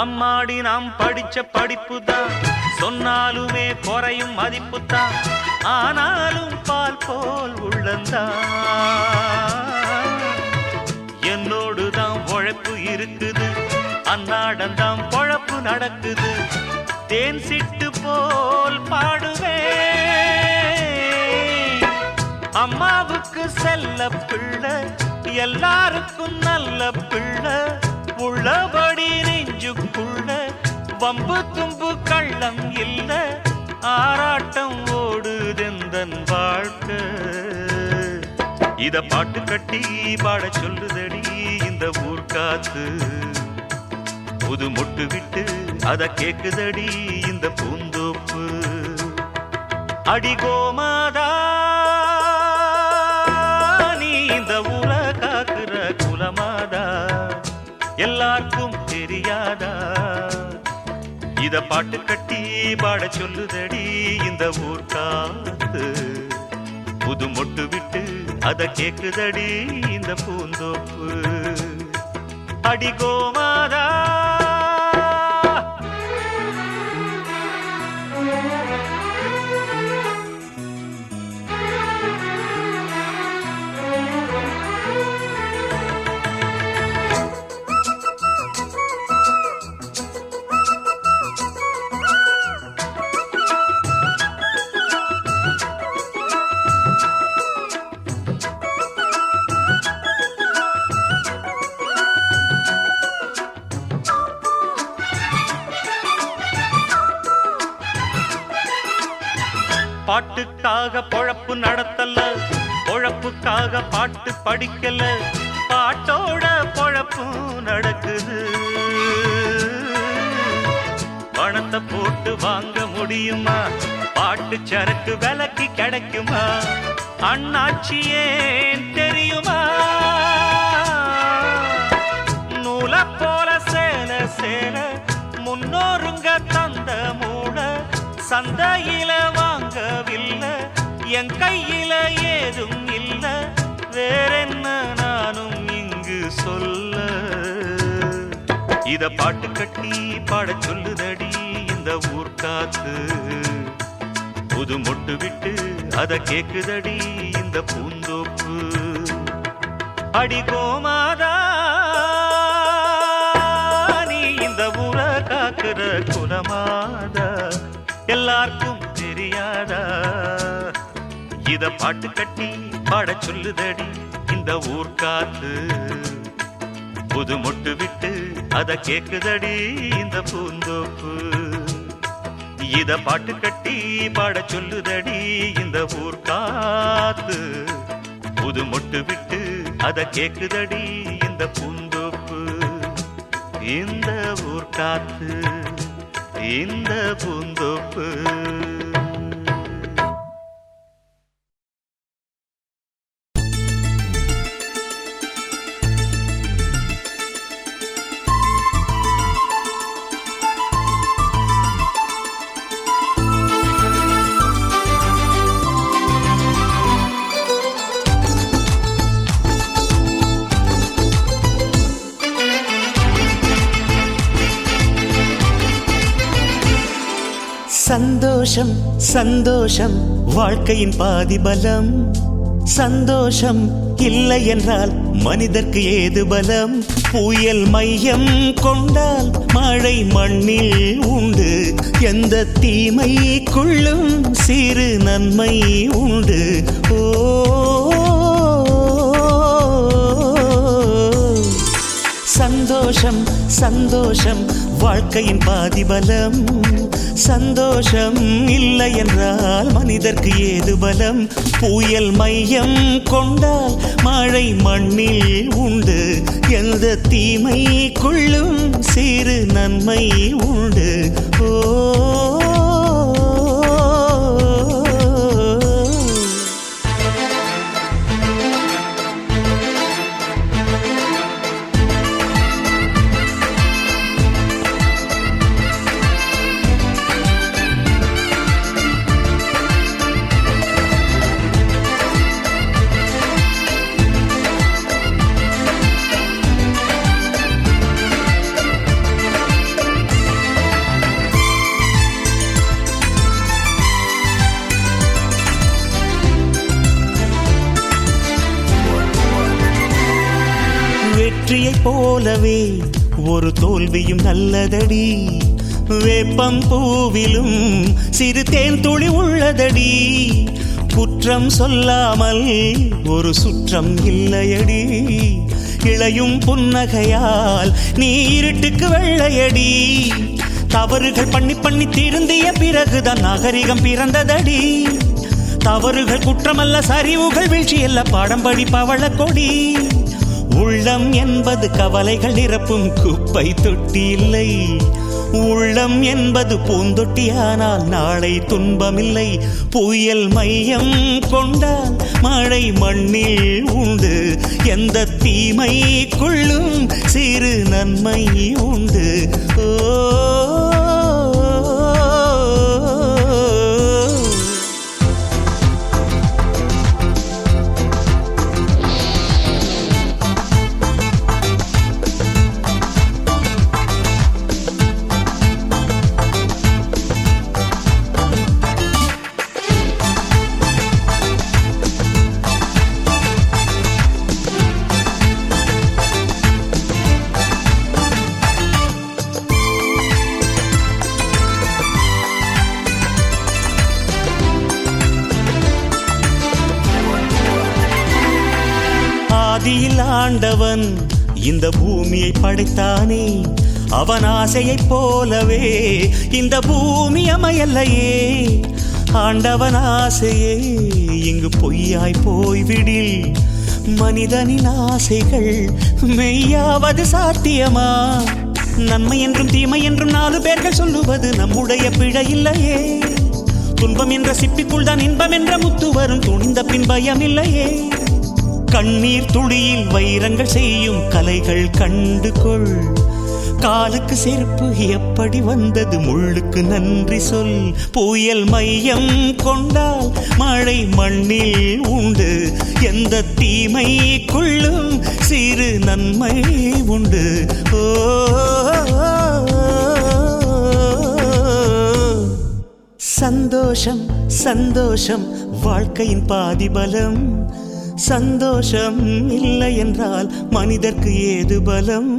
அம்மாடி நாம் படிச்ச படிப்புதான், சொன்னாலுமே குறையும் மதிப்புதான், ஆனாலும் பால் போல் உள்ளந்தான். என்னோடுதான் உழைப்பு இருக்குது, அன்னாடந்தாம் பொழப்பு நடக்குது தேன் சிட்டு போல் பாடுவேன் அம்மாவுக்கு செல்ல பிள்ளை எல்லாருக்கும் நல்ல பிள்ளை உள்ளபடி நெஞ்சுக்குள்ள வம்பு தும்பு கள்ளம் இல்ல ஆராட்டம் ஓடுதெந்தன் வாழ்க்கை இத பாட்டு கட்டி பாட சொல்லுதடி இந்த ஊர் காத்து புது மொட்டு விட்டு அத கேக்குதடி இந்த பூந்தோப்பு அடி கோமாதா நீ இந்த ஊர காக்குற குலமாதா எல்லாருக்கும் தெரியாதா இத பாட்டு கட்டி பாட சொல்லுதடி இந்த ஊர் காத்து புது மொட்டு விட்டு அத கேக்குதடி இந்த பூந்தோப்பு அடி கோமாதா பாட்டுக்காக பொழப்பு நடத்தல பொழப்புக்காக பாட்டு படிக்கல பாட்டோட பொழப்பு நடக்குது பணத்தை போட்டு வாங்க முடியுமா பாட்டு சரக்கு விலைக்கு கிடைக்குமா அண்ணாச்சி ஏன் தெரியுமா நூலை போல சேல சேல முன்னோருங்க தந்த மூட சந்தையில வாங்கவில்லை என் கையில ஏதும் இல்ல வேறென்ன நானும் இங்கு சொல்ல இத பாட்டு கட்டி பாட சொல்லுதடி இந்த ஊர் காத்து புது மொட்டு விட்டு அத கேக்குதடி இந்த பூந்தோப்பு அடி கோமாதா நீ இந்த ஊர காக்குற குலமாதா எல்லாருக்கும் தெரியாதா இத பாட்டு கட்டி பாட சொல்லுதடி இந்த ஊர் காத்து புது மொட்டு விட்டு அத கேக்குதடி இந்த பூந்தோப்பு இத பாட்டு கட்டி பாட சொல்லுதடி இந்த ஊர் காத்து புது மொட்டு விட்டு அத கேக்குதடி இந்த பூந்தோப்பு இந்த ஊர் காத்து இந்த பூந்தோப்பு சந்தோஷம் சந்தோஷம் வாழ்க்கையின் பாதி பலம் சந்தோஷம் இல்லை என்றால் மனிதர்க்கு ஏது பலம் புயல் மையம் கொண்டால் மழை மண்ணில் உண்டு எந்த தீமைக்குள்ளும் சிறு நன்மை உண்டு ஓ சந்தோஷம் சந்தோஷம் வாழ்க்கையின் பாதி பலம் சந்தோஷம் இல்லை என்றால் மனிதர்க்கு ஏது பலம் புயல் மையம் கொண்டால் மழை மண்ணில் உண்டு எந்த தீமைக்குள்ளும் சிறு நன்மை உண்டு ஓ வெற்றியை போலவே ஒரு தோல்வியும் நல்லதடி. வேப்பம் பூவிலும் சிறு தேன் துளி உள்ளதடி. குற்றம் சொல்லாமல் ஒரு சுற்றம் இல்லையடி. இளையும் புன்னகையால் நீ இருட்டுக்கு வெள்ளையடி. தவறுகள் பண்ணி பண்ணி திருந்திய பிறகுதான் நாகரிகம் பிறந்ததடி. தவறுகள் குற்றமல்ல, சரிவுகள் வீழ்ச்சியல்ல, பாடம்படி பவள கொடி. உள்ளம் என்பது கவலைகள் நிரப்பும் குப்பை தொட்டி இல்லை. உள்ளம் என்பது பூந்தொட்டியானால் நாளை துன்பமில்லை. புயல் மையம் கொண்டால் மழை மண்ணில் உண்டு. எந்த தீமைக்குள்ளும் சிறு நன்மை உண்டு. ஓ ஆதியில் ஆண்டவன் இந்த பூமியை படைத்தானே. அவன் ஆசையைப் போலவே இந்த பூமி அமையல்லையே. ஆண்டவன் ஆசையே இங்கு பொய்யாய் போய்விடில் மனிதனின் ஆசைகள் மெய்யாவது சாத்தியமா? நன்மை என்றும் தீமை என்றும் 4 பேர்கள் சொல்லுவது நம்முடைய பிழை இல்லையே. துன்பம் என்ற சிப்பிக்குள் தான் இன்பம் என்ற முத்து வரும். துணிந்த பின் பயம் இல்லையே. கண்ணீர் துளியில் வைரங்கள் செய்யும் கலைகள் கண்டு கொள். காலுக்கு செருப்பு எப்படி வந்தது, முள்ளுக்கு நன்றி சொல். புயல் மையம் கொண்டால் மழை மண்ணில் உண்டு. எந்த தீமைக்குள்ளும் சிறு நன்மை உண்டு. ஓ சந்தோஷம் சந்தோஷம் வாழ்க்கையின் பாதிபலம். சந்தோஷம் இல்லை என்றால் மனிதர்க்கு ஏது பலம்?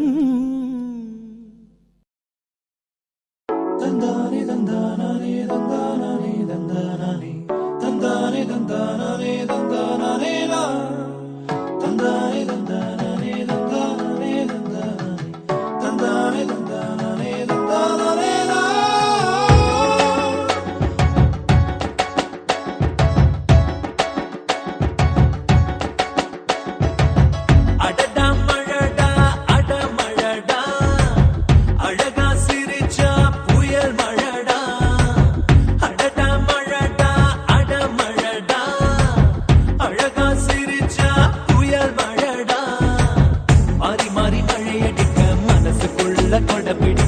தந்தானே தந்தானே தந்தானே தந்தானே தந்தானே தந்தானே தந்தானே தந்தானே தந்தானே தந்தானே தந்தானே தந்தானே தந்தானே. மழையடிக்க மனசுக்குள்ள கொடை பிடி